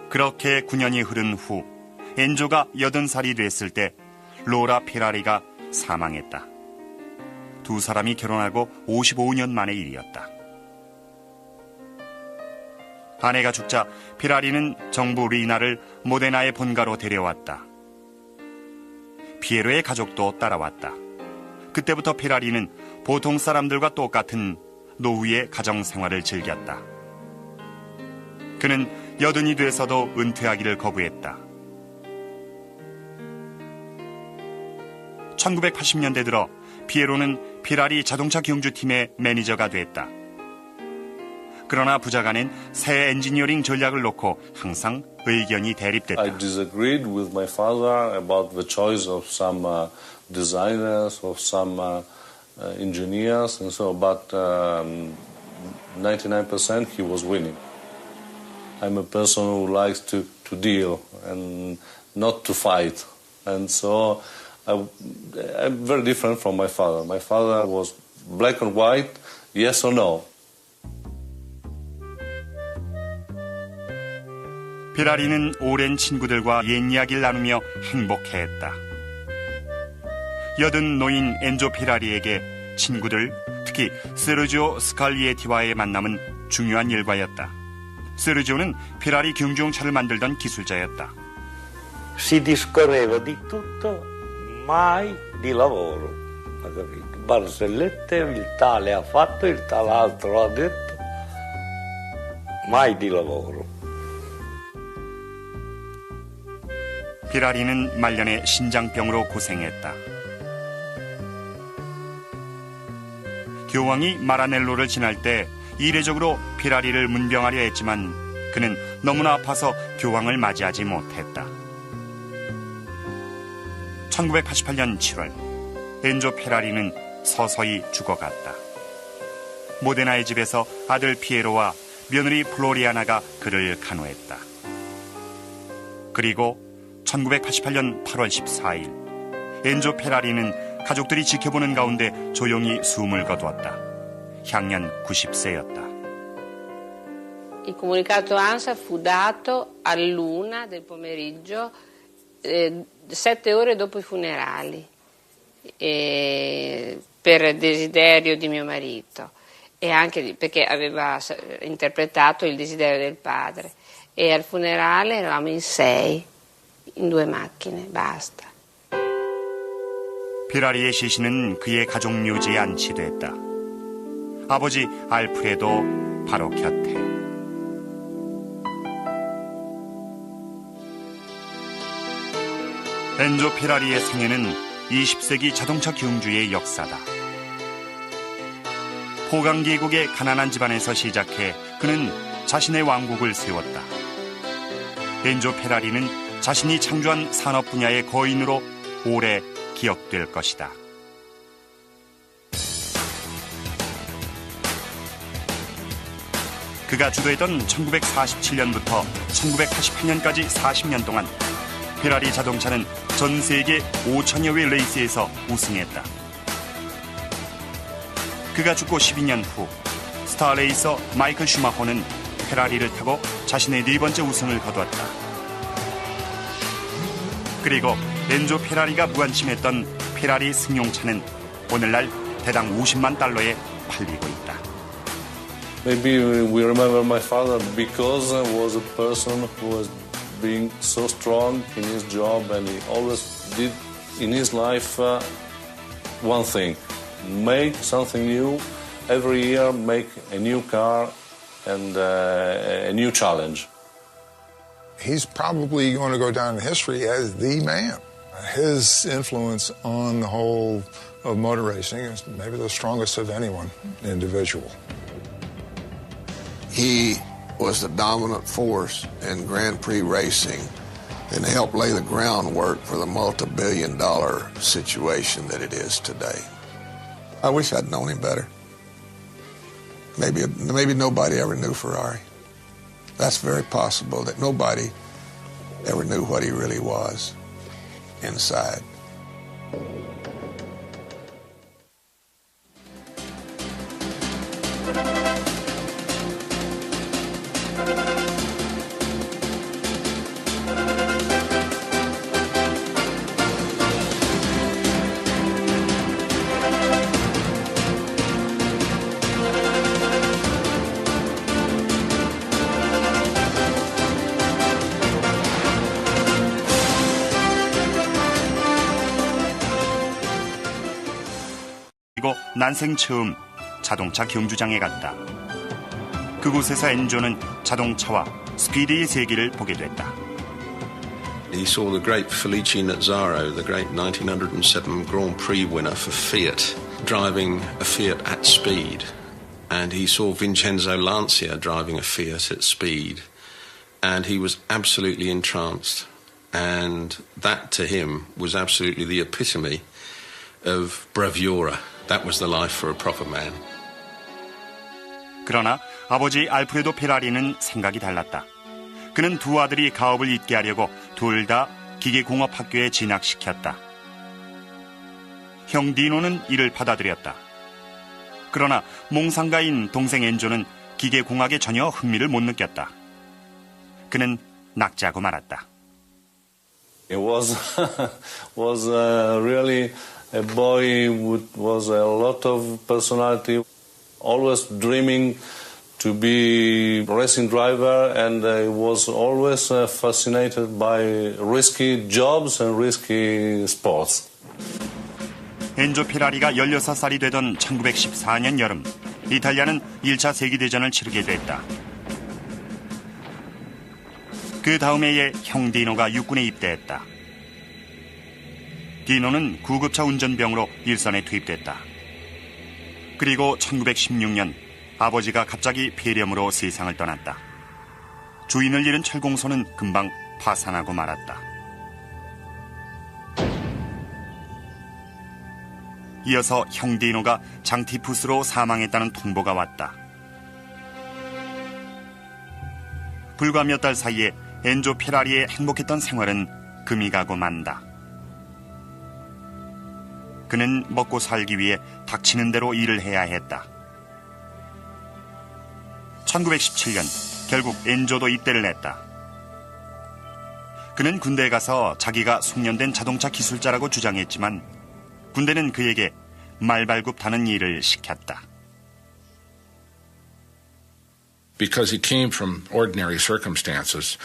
그렇게 9년이 흐른 후 엔조가 80살이 됐을 때 로라 페라리가 사망했다. 두 사람이 결혼하고 55년 만의 일이었다. 아내가 죽자 페라리는 정부 리나를 모데나의 본가로 데려왔다. 피에로의 가족도 따라왔다. 그때부터 페라리는 보통 사람들과 똑같은 노후의 가정 생활을 즐겼다. 그는 80이 돼서도 은퇴하기를 거부했다. 1980년대 들어 피에로는 페라리 자동차 경주팀의 매니저가 됐다. 그러나 부자간엔 새 엔지니어링 전략을 놓고 항상 의견이 대립됐다. I disagreed with my father about the choice of some designers, of some engineers, and so. But 99% he was winning. I'm a person who likes to deal and not to fight, and so I'm very different from my father. My father was black and white, yes or no. 페라리는 오랜 친구들과 옛 이야기를 나누며 행복해했다. 80 노인 엔조 페라리에게 친구들, 특히 세르지오 스칼리에티와의 만남은 중요한 일과였다. 세르지오는 페라리 경주용차를 만들던 기술자였다. Si discorreva di tutto, mai di lavoro. Barzellette, il tale ha fatto, il tal altro ha detto, mai di lavoro. 페라리는 말년에 신장병으로 고생했다. 교황이 마라넬로를 지날 때 이례적으로 페라리를 문병하려 했지만 그는 너무나 아파서 교황을 맞이하지 못했다. 1988년 7월 엔조 페라리는 서서히 죽어갔다. 모데나의 집에서 아들 피에로와 며느리 플로리아나가 그를 간호했다. 그리고 1988년 8월 14일 엔조 페라리는 가족들이 지켜보는 가운데 조용히 숨을 거두었다. 향년 90세였다. Il comunicato ANSA fu dato all'1 del pomeriggio 7 ore dopo i funerali, per desiderio di mio marito, e anche perché aveva interpretato il desiderio del padre. E al funerale eravamo in 6, in 2 macchine, basta. 피라리의 시신은 그의 가족 묘지에 안치됐다. 아버지 알프레도 바로 곁에. 엔조 피라리의 생애는 20세기 자동차 경주의 역사다. 포강계곡의 가난한 집안에서 시작해 그는 자신의 왕국을 세웠다. 엔조 페라리는 자신이 창조한 산업 분야의 거인으로 오래 기억될 것이다. 그가 주도했던 1947년부터 1988년까지 40년 동안 페라리 자동차는 전 세계 5천여 회 레이스에서 우승했다. 그가 죽고 12년 후 스타 레이서 마이클 슈마허는 페라리를 타고 자신의 4번째 우승을 거두었다. 그리고 엔조 페라리가 무관심했던 페라리 승용차는 오늘날 대당 50만 달러에 팔리고 있다. Maybe we remember my father because he was a person who was being so strong in his job, and he always did in his life one thing: make something new. Every year, make a new car and a new challenge. He's probably going to go down in history as the man. His influence on the whole of motor racing is maybe the strongest of anyone individual. He was the dominant force in Grand Prix racing and helped lay the groundwork for the multi-billion-dollar situation that it is today. I wish I'd known him better. Maybe nobody ever knew Ferrari. That's very possible that nobody ever knew what he really was inside. 그리고 난생 처음 자동차 경주장에 갔다. 그곳에서 엔조는 자동차와 스피드의 세계를 보게 됐다. He saw the great Felice Nazzaro, the great 1907 Grand Prix winner for Fiat, driving a Fiat at speed. And he saw Vincenzo Lancia driving a Fiat at speed. And he was absolutely entranced. And that, to him, was absolutely the epitome of bravura. That was the life for a proper man. 그러나 아버지 알프레도 페라리는 생각이 달랐다. 그는 두 아들이 가업을 잇게 하려고 둘 다 기계공업학교에 진학시켰다. 형 디노는 이를 받아들였다. 그러나 몽상가인 동생 엔조는 기계공학에 전혀 흥미를 못 느꼈다. 그는 낙제하고 말았다. It was really a boy who was a lot of personality, always dreaming to be a racing driver, and he was always fascinated by risky jobs and risky sports. 엔조 페라리가 16살이 되던 1914년 여름, 이탈리아는 1차 세계대전을 치르게 됐다. 그 다음 해에 형 디노가 육군에 입대했다. 디노는 구급차 운전병으로 일선에 투입됐다. 그리고 1916년 아버지가 갑자기 폐렴으로 세상을 떠났다. 주인을 잃은 철공소는 금방 파산하고 말았다. 이어서 형 디노가 장티푸스로 사망했다는 통보가 왔다. 불과 몇 달 사이에 엔조 페라리의 행복했던 생활은 금이 가고 만다. 그는 먹고 살기 위해 닥치는 대로 일을 해야 했다. 1917년 결국 엔조도 입대를 했다. 그는 군대에 가서 자기가 숙련된 자동차 기술자라고 주장했지만 군대는 그에게 말발굽다는 일을 시켰다. Because he came from ordinary circumstances,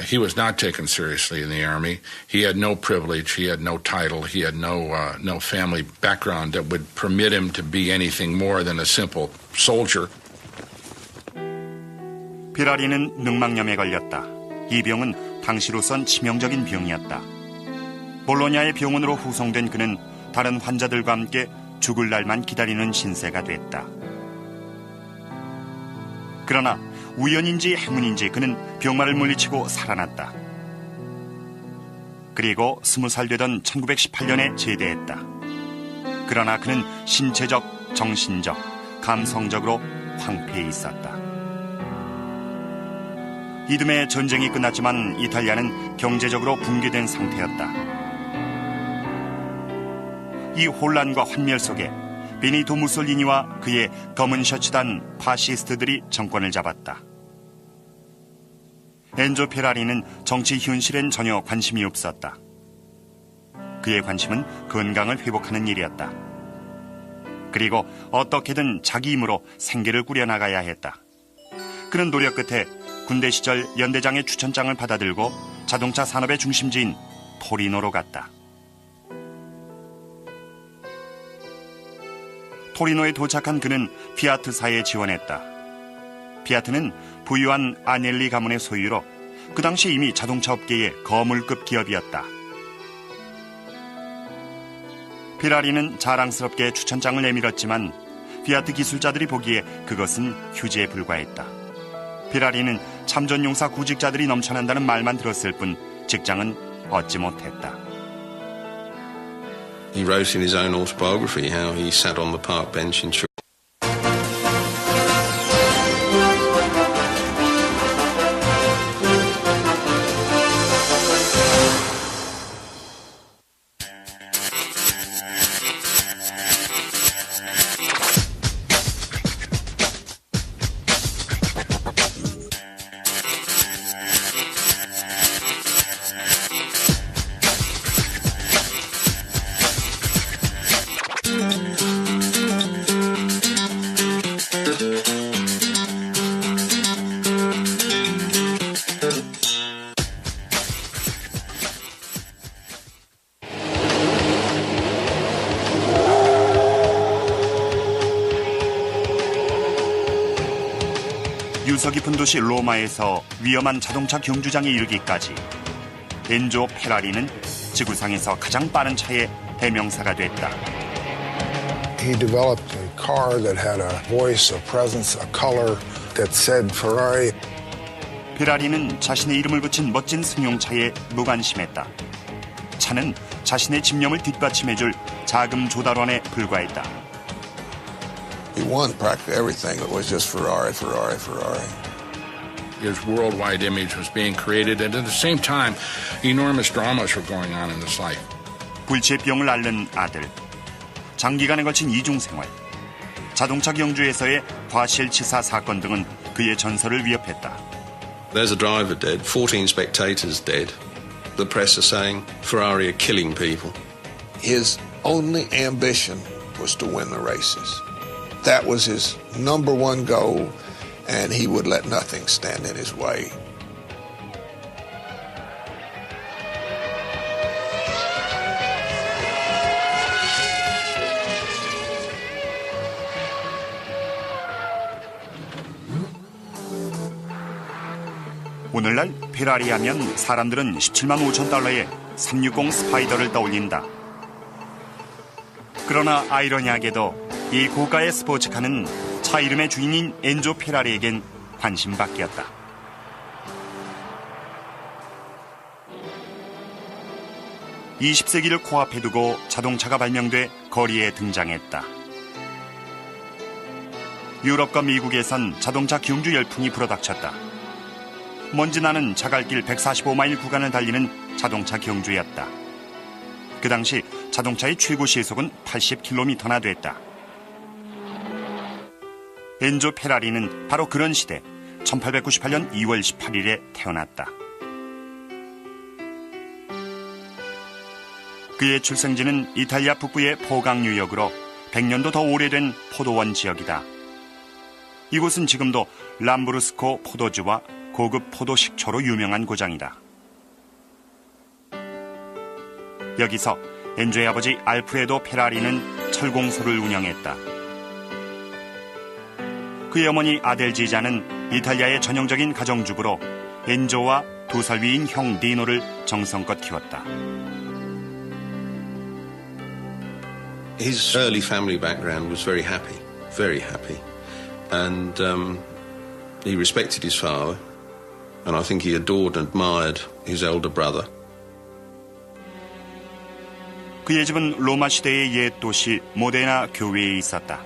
he was not taken seriously in the Army. He had no privilege, he had no title, he had no family background that would permit him to be anything more than a simple soldier. 피라리는 늑막염에 걸렸다. 이 병은 당시로선 치명적인 병이었다. 볼로냐의 병원으로 후송된 그는 다른 환자들과 함께 죽을 날만 기다리는 신세가 됐다. 그러나 우연인지 행운인지 그는 병마를 물리치고 살아났다. 그리고 20살 되던 1918년에 제대했다. 그러나 그는 신체적, 정신적, 감성적으로 황폐해 있었다. 이듬해 전쟁이 끝났지만 이탈리아는 경제적으로 붕괴된 상태였다. 이 혼란과 환멸 속에 베니토 무솔리니와 그의 검은 셔츠단 파시스트들이 정권을 잡았다. 엔조 페라리는 정치 현실엔 전혀 관심이 없었다. 그의 관심은 건강을 회복하는 일이었다. 그리고 어떻게든 자기 힘으로 생계를 꾸려나가야 했다. 그는 노력 끝에 군대 시절 연대장의 추천장을 받아들고 자동차 산업의 중심지인 토리노로 갔다. 토리노에 도착한 그는 피아트사에 지원했다. 피아트는 부유한 아넬리 가문의 소유로 그 당시 이미 자동차 업계의 거물급 기업이었다. 피라리는 자랑스럽게 추천장을 내밀었지만 피아트 기술자들이 보기에 그것은 휴지에 불과했다. 피라리는 참전용사 구직자들이 넘쳐난다는 말만 들었을 뿐 직장은 얻지 못했다. He wrote in his own autobiography how he sat on the park bench in 유서 깊은 도시 로마에서 위험한 자동차 경주장에 이르기까지 엔조 페라리는 지구상에서 가장 빠른 차의 대명사가 됐다. He developed a car that had a voice, a presence, a color that said Ferrari. 페라리는 자신의 이름을 붙인 멋진 승용차에 무관심했다. 차는 자신의 집념을 뒷받침해줄 자금 조달원에 불과했다. He won practically everything. It was just Ferrari, Ferrari, Ferrari. His worldwide image was being created, and at the same time, enormous dramas were going on in his life. 불치병을 앓는 아들, 장기간에 걸친 이중생활, 자동차 경주에서의 과실치사 사건 등은 그의 전설을 위협했다. There's a driver dead, 14 spectators dead. The press are saying Ferrari are killing people. His only ambition was to win the races. That was his number one goal, and he would let nothing stand in his way. 오늘날 페라리 하면 사람들은 17만 5천 달러의 360 스파이더를 떠올린다. 그러나 아이러니하게도 이 고가의 스포츠카는 차 이름의 주인인 엔조 페라리에겐 관심밖이었다. (20세기를) 코앞에 두고 자동차가 발명돼 거리에 등장했다. 유럽과 미국에선 자동차 경주 열풍이 불어닥쳤다. 먼지 나는 자갈길 145마일 구간을 달리는 자동차 경주였다. 그 당시 자동차의 최고 시속은 80km나 됐다. 엔조 페라리는 바로 그런 시대 1898년 2월 18일에 태어났다. 그의 출생지는 이탈리아 북부의 포강 유역으로 100년도 더 오래된 포도원 지역이다. 이곳은 지금도 람브루스코 포도주와 고급 포도 식초로 유명한 고장이다. 여기서 엔조의 아버지 알프레도 페라리는 철공소를 운영했다. 그의 어머니 아델지자는 이탈리아의 전형적인 가정주부로 엔조와 2살 위인 형 디노를 정성껏 키웠다. His early family background was very happy, very happy. And he respected his father, and I think he adored and admired his elder brother. 그의 집은 로마 시대의 옛 도시 모데나 교외에 있었다.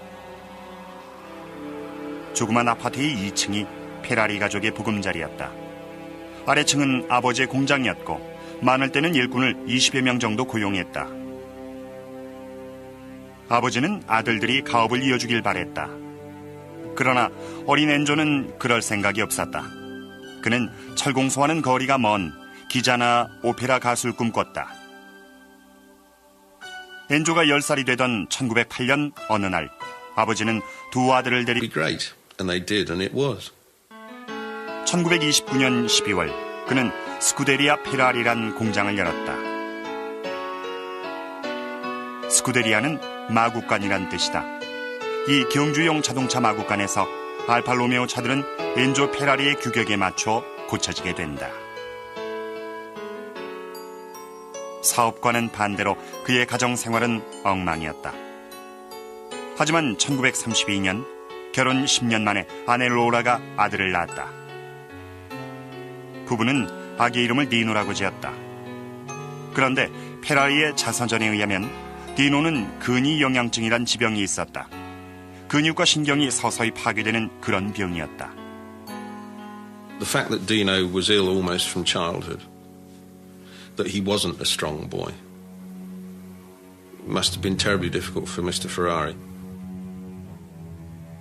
조그만 아파트의 2층이 페라리 가족의 보금자리였다. 아래층은 아버지의 공장이었고 많을 때는 일꾼을 20여 명 정도 고용했다. 아버지는 아들들이 가업을 이어주길 바랬다. 그러나 어린 엔조는 그럴 생각이 없었다. 그는 철공소와는 거리가 먼 기자나 오페라 가수를 꿈꿨다. 엔조가 10살이 되던 1908년 어느 날 아버지는 두 아들을 데리고 Great, and they did, and it was. 1929년 12월 그는 스쿠데리아 페라리란 공장을 열었다. 스쿠데리아는 마구간이란 뜻이다. 이 경주용 자동차 마구간에서 알파로메오 차들은 엔조 페라리의 규격에 맞춰 고쳐지게 된다. 사업과는 반대로 그의 가정 생활은 엉망이었다. 하지만 1932년 결혼 10년 만에 아내 로라가 아들을 낳았다. 부부는 아기 이름을 디노라고 지었다. 그런데 페라리의 자서전에 의하면 디노는 근위 영양증이란 지병이 있었다. 근육과 신경이 서서히 파괴되는 그런 병이었다. The fact that Dino was ill almost from childhood, that he wasn't a strong boy, must have been terribly difficult for Mr. Ferrari.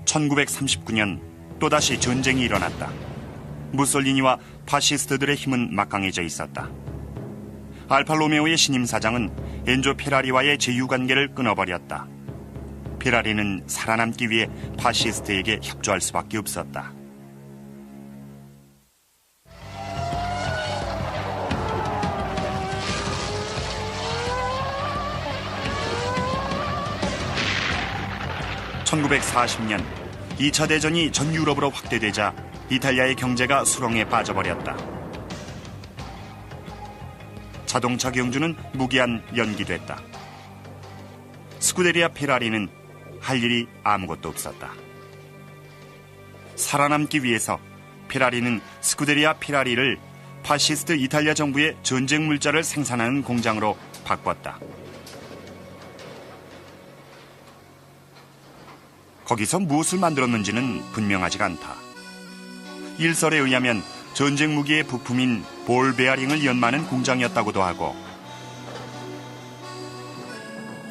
1939년 또다시 전쟁이 일어났다. 무솔리니와 파시스트들의 힘은 막강해져 있었다. 알파로메오의 신임 사장은 엔조 페라리와의 제휴관계를 끊어버렸다. 페라리는 살아남기 위해 파시스트에게 협조할 수밖에 없었다. (1940년) 2차 대전이 전 유럽으로 확대되자 이탈리아의 경제가 수렁에 빠져버렸다. 자동차 경주는 무기한 연기됐다. 스쿠데리아 페라리는 할 일이 아무것도 없었다. 살아남기 위해서 페라리는 스쿠데리아 페라리를 파시스트 이탈리아 정부의 전쟁 물자를 생산하는 공장으로 바꿨다. 거기서 무엇을 만들었는지는 분명하지가 않다. 일설에 의하면 전쟁 무기의 부품인 볼 베어링을 연마하는 공장이었다고도 하고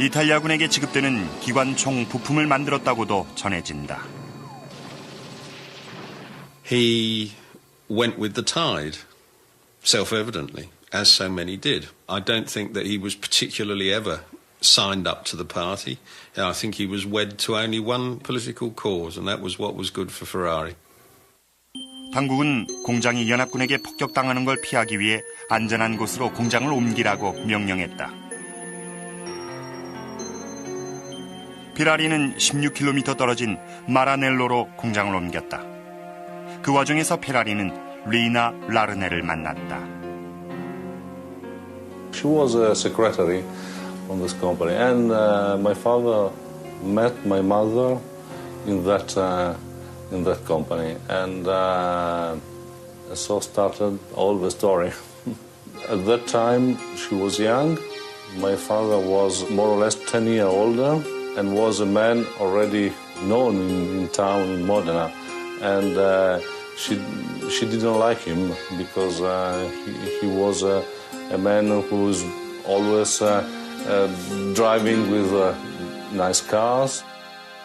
이탈리아군에게 지급되는 기관총 부품을 만들었다고도 전해진다. He went with the tide, self-evidently, as so many did. I don't think that he was particularly ever signed up to the party. I think he was wed to only one political cause, and that was what was good for Ferrari. 당국은 공장이 연합군에게 폭격당하는 걸 피하기 위해 안전한 곳으로 공장을 옮기라고 명령했다. 페라리는 16km 떨어진 마라넬로로 공장을 옮겼다. 그 와중에서 페라리는 리나 라르네를 만났다. She was a secretary on this company, and my father met my mother in that company, and so started all the story. At that time, she was young. My father was more or less 10 years older and was a man already known in town in Modena, and she didn't like him because he was a man who was always driving with nice cars.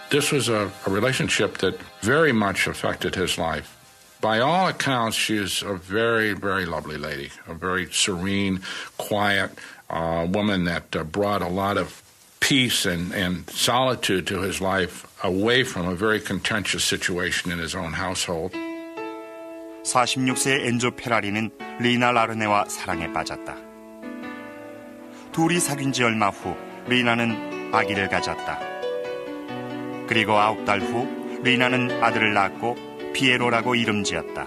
This was a relationship that very much affected his life. By all accounts, she is a very, very lovely lady, a very serene, quiet, a woman that brought a lot of peace and solitude to his life away from a very contentious situation in his own household. 46세의 엔조 페라리는 리나 라르네와 사랑에 빠졌다. 둘이 사귄 지 얼마 후 리나는 아기를 가졌다. 그리고 9달 후 리나는 아들을 낳고 피에로라고 이름 지었다.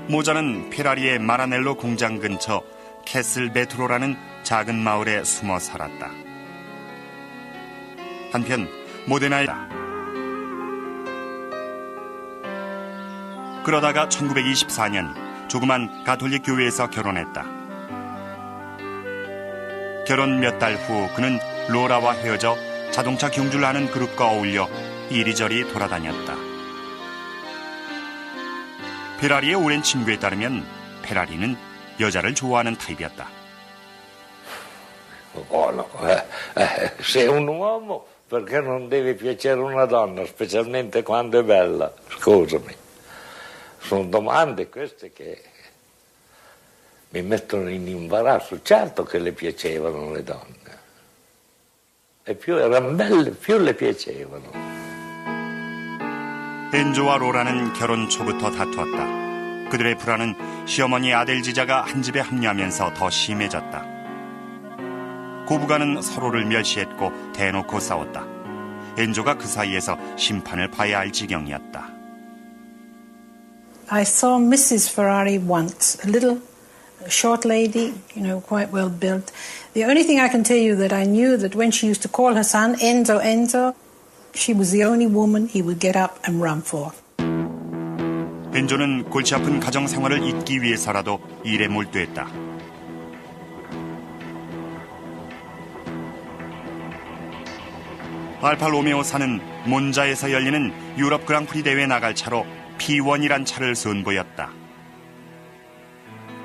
모자는 페라리의 마라넬로 공장 근처 캐슬 베트로라는 작은 마을에 숨어 살았다. 한편 모데나이다. 그러다가 1924년 조그만 가톨릭 교회에서 결혼했다. 결혼 몇 달 후 그는 로라와 헤어져 자동차 경주를 하는 그룹과 어울려 이리저리 돌아다녔다. 페라리의 오랜 친구에 따르면 페라리는 여자를 좋아하는 타입이었다. Sei un uomo, perché non deve piacere una donna, specialmente quando è bella? Scusami. Sono domande queste che mi mettono in imbarazzo. Certo che le piacevano le donne. E più erano belle, più le piacevano. 엔조와 로라는 결혼 초부터 다투었다. 그들의 불화는 시어머니 아델지자가 한 집에 합류하면서 더 심해졌다. 고부간은 서로를 멸시했고 대놓고 싸웠다. 엔조가 그 사이에서 심판을 봐야 할 지경이었다. I saw Mrs. Ferrari once, a little short lady, quite well built. The only thing I can tell you that I knew that when she used to call her son Enzo, Enzo, she was the only woman he would get up and run for. 엔조는 골치 아픈 가정 생활을 잇기 위해서라도 일에 몰두했다. 알파 로메오사는 몬자에서 열리는 유럽 그랑프리 대회에 나갈 차로 P1이란 차를 선보였다.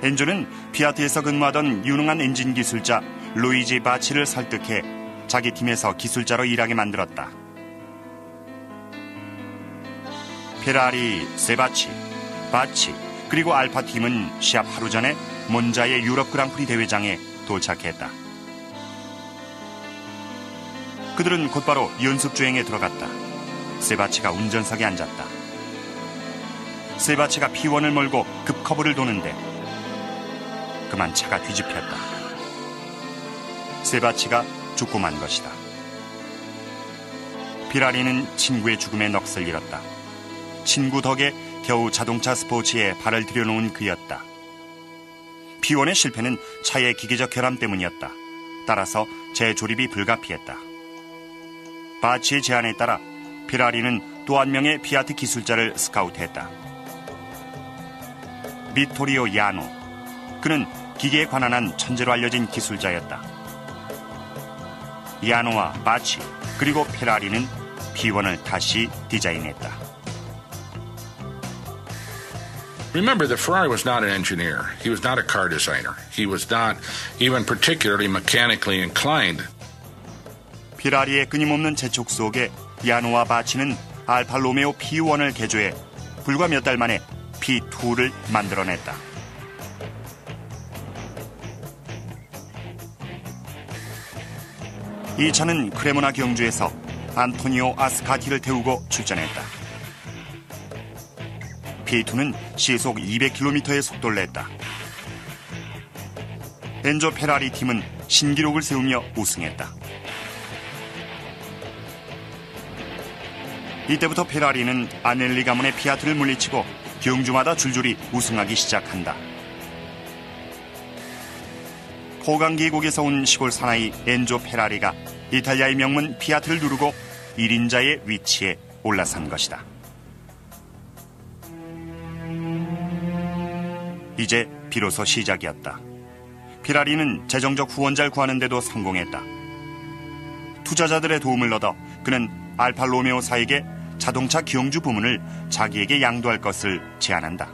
엔조는 피아트에서 근무하던 유능한 엔진 기술자 루이지 바치를 설득해 자기 팀에서 기술자로 일하게 만들었다. 페라리, 세바치, 바치 그리고 알파 팀은 시합 하루 전에 몬자의 유럽 그랑프리 대회장에 도착했다. 그들은 곧바로 연습주행에 들어갔다. 세바치가 운전석에 앉았다. 세바치가 P1을 몰고 급커브를 도는데 그만 차가 뒤집혔다. 세바치가 죽고 만 것이다. 피라리는 친구의 죽음에 넋을 잃었다. 친구 덕에 겨우 자동차 스포츠에 발을 들여놓은 그였다. P1의 실패는 차의 기계적 결함 때문이었다. 따라서 재조립이 불가피했다. 바치의 제안에 따라 피라리는 또 한 명의 피아트 기술자를 스카우트했다. 비토리오 야노. 그는 기계에 관한 한 천재로 알려진 기술자였다. 야노와 바치 그리고 페라리는 P1을 다시 디자인했다. Remember that Ferrari was not an engineer. He was not a car designer. He was not even particularly mechanically inclined. 피라리의 끊임없는 재촉 속에 야노와 바치는 알파 로메오 P1을 개조해 불과 몇 달 만에 P2를 만들어냈다. 이 차는 크레모나 경주에서 안토니오 아스카티를 태우고 출전했다. P2는 시속 200km의 속도를 냈다. 엔조 페라리 팀은 신기록을 세우며 우승했다. 이때부터 페라리는 아넬리 가문의 피아트를 물리치고 경주마다 줄줄이 우승하기 시작한다. 포강 계곡에서 온 시골 사나이 엔조 페라리가 이탈리아의 명문 피아트를 누르고 1인자의 위치에 올라선 것이다. 이제 비로소 시작이었다. 페라리는 재정적 후원자를 구하는 데도 성공했다. 투자자들의 도움을 얻어 그는 알파 로메오사에게 자동차 경주 부문을 자기에게 양도할 것을 제안한다.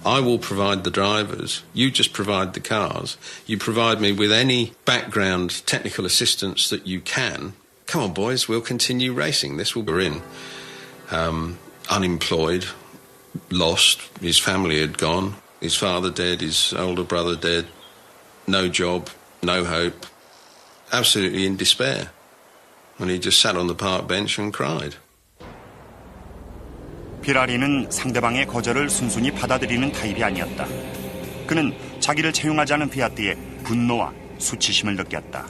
I will provide the drivers. You just provide the cars. You provide me with any background technical assistance that you can. Come on, boys, we'll continue racing. This will be in. Unemployed, lost. His family had gone. His father dead, his older brother dead. no job, no hope, absolutely in despair. And he just sat on the park bench and cried. 피라리는 상대방의 거절을 순순히 받아들이는 타입이 아니었다. 그는 자기를 채용하지 않은 피아트에 분노와 수치심을 느꼈다.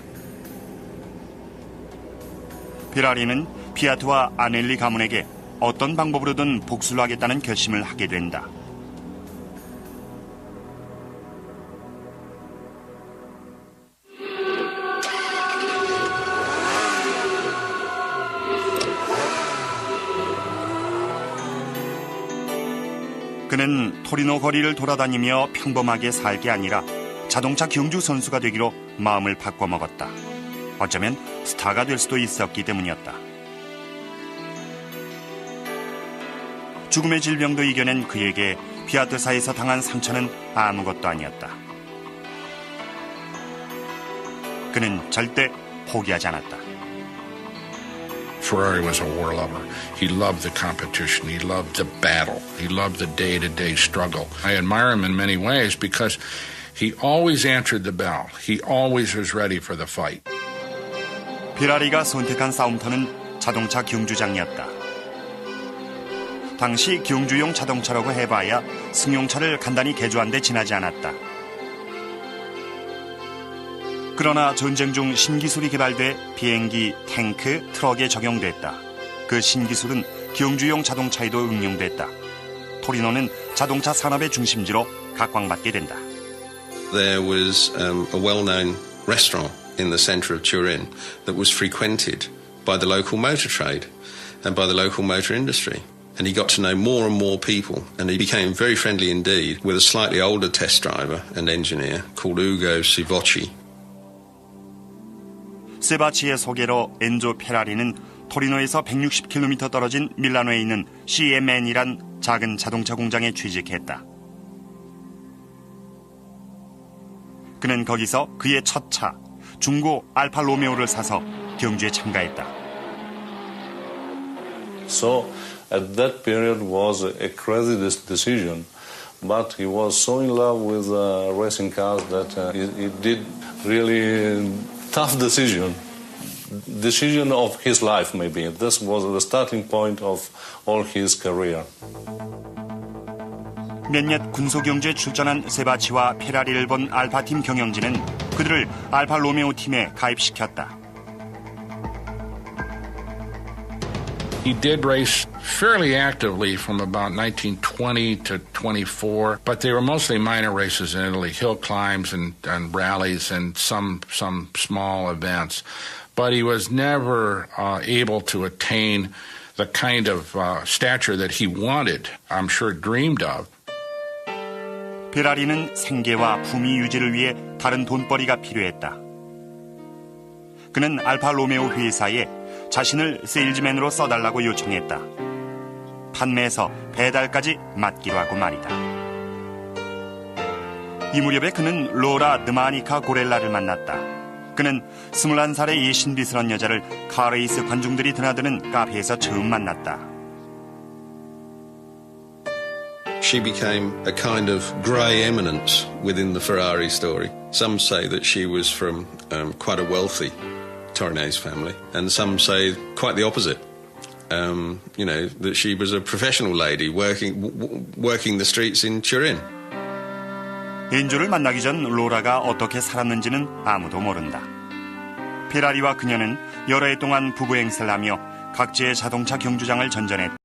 피라리는 피아트와 아넬리 가문에게 어떤 방법으로든 복수를 하겠다는 결심을 하게 된다. 그는 토리노 거리를 돌아다니며 평범하게 살 게 아니라 자동차 경주 선수가 되기로 마음을 바꿔먹었다. 어쩌면 스타가 될 수도 있었기 때문이었다. 죽음의 질병도 이겨낸 그에게 피아트사에서 당한 상처는 아무것도 아니었다. 그는 절대 포기하지 않았다. Ferrari was a war lover. He loved the competition. He loved the battle. He loved the day-to-day struggle. I admire him in many ways because he always answered the bell. He always was ready for the fight. 피라리가 선택한 싸움터는 자동차 경주장이었다. 당시 경주용 자동차라고 해봐야 승용차를 간단히 개조한 데 지나지 않았다. 그러나 전쟁 중 신기술이 개발돼 비행기, 탱크, 트럭에 적용됐다. 그 신기술은 경주용 자동차에도 응용됐다. 토리노는 자동차 산업의 중심지로 각광받게 된다. There was a well-known restaurant in the centre of Turin that was frequented by the local motor trade and by the local motor industry. And he got to know more and more people, and he became very friendly indeed with a slightly older test driver and engineer called Ugo Sivocci. 세바치의 소개로 엔조 페라리는 토리노에서 160km 떨어진 밀라노에 있는 CMN이란 작은 자동차 공장에 취직했다. 그는 거기서 그의 첫 차, 중고 알파 로메오를 사서 경주에 참가했다. So at that period was a crazy decision, but he was so in love with racing cars that he did really tough decision of his life maybe. This was the starting point of all his career. 몇몇 군소경주에 출전한 세바치와 페라리를 본 알파팀 경영진은 그들을 알파 로메오 팀에 가입시켰다. He did race fairly actively from about 1920 to 24, but they were mostly minor races in Italy, hill climbs and rallies and some small events. But he was never able to attain the kind of stature that he wanted, I'm sure dreamed of. 페라리는 생계와 품위 유지를 위해 다른 돈벌이가 필요했다. 그는 알파 로메오 회사에 자신을 세일즈맨으로 써달라고 요청했다. 판매에서 배달까지 맡기로 하고 말이다. 이 무렵에 그는 로라 드마니카 고렐라를 만났다. 그는 21살의 예신비스런 여자를 카레이스 관중들이 드나드는 카페에서 처음 만났다. She became a kind of grey eminence within the Ferrari story. Some say that she was from quite a wealthy Torinese family, and some say quite the opposite. You know, that she was a professional lady working the streets in Turin. 엔조를 만나기 전 로라가 어떻게 살았는지는 아무도 모른다. 페라리와 그녀는 여러 해 동안 부부 행세를 하며 각지의 자동차 경주장을 전전했다.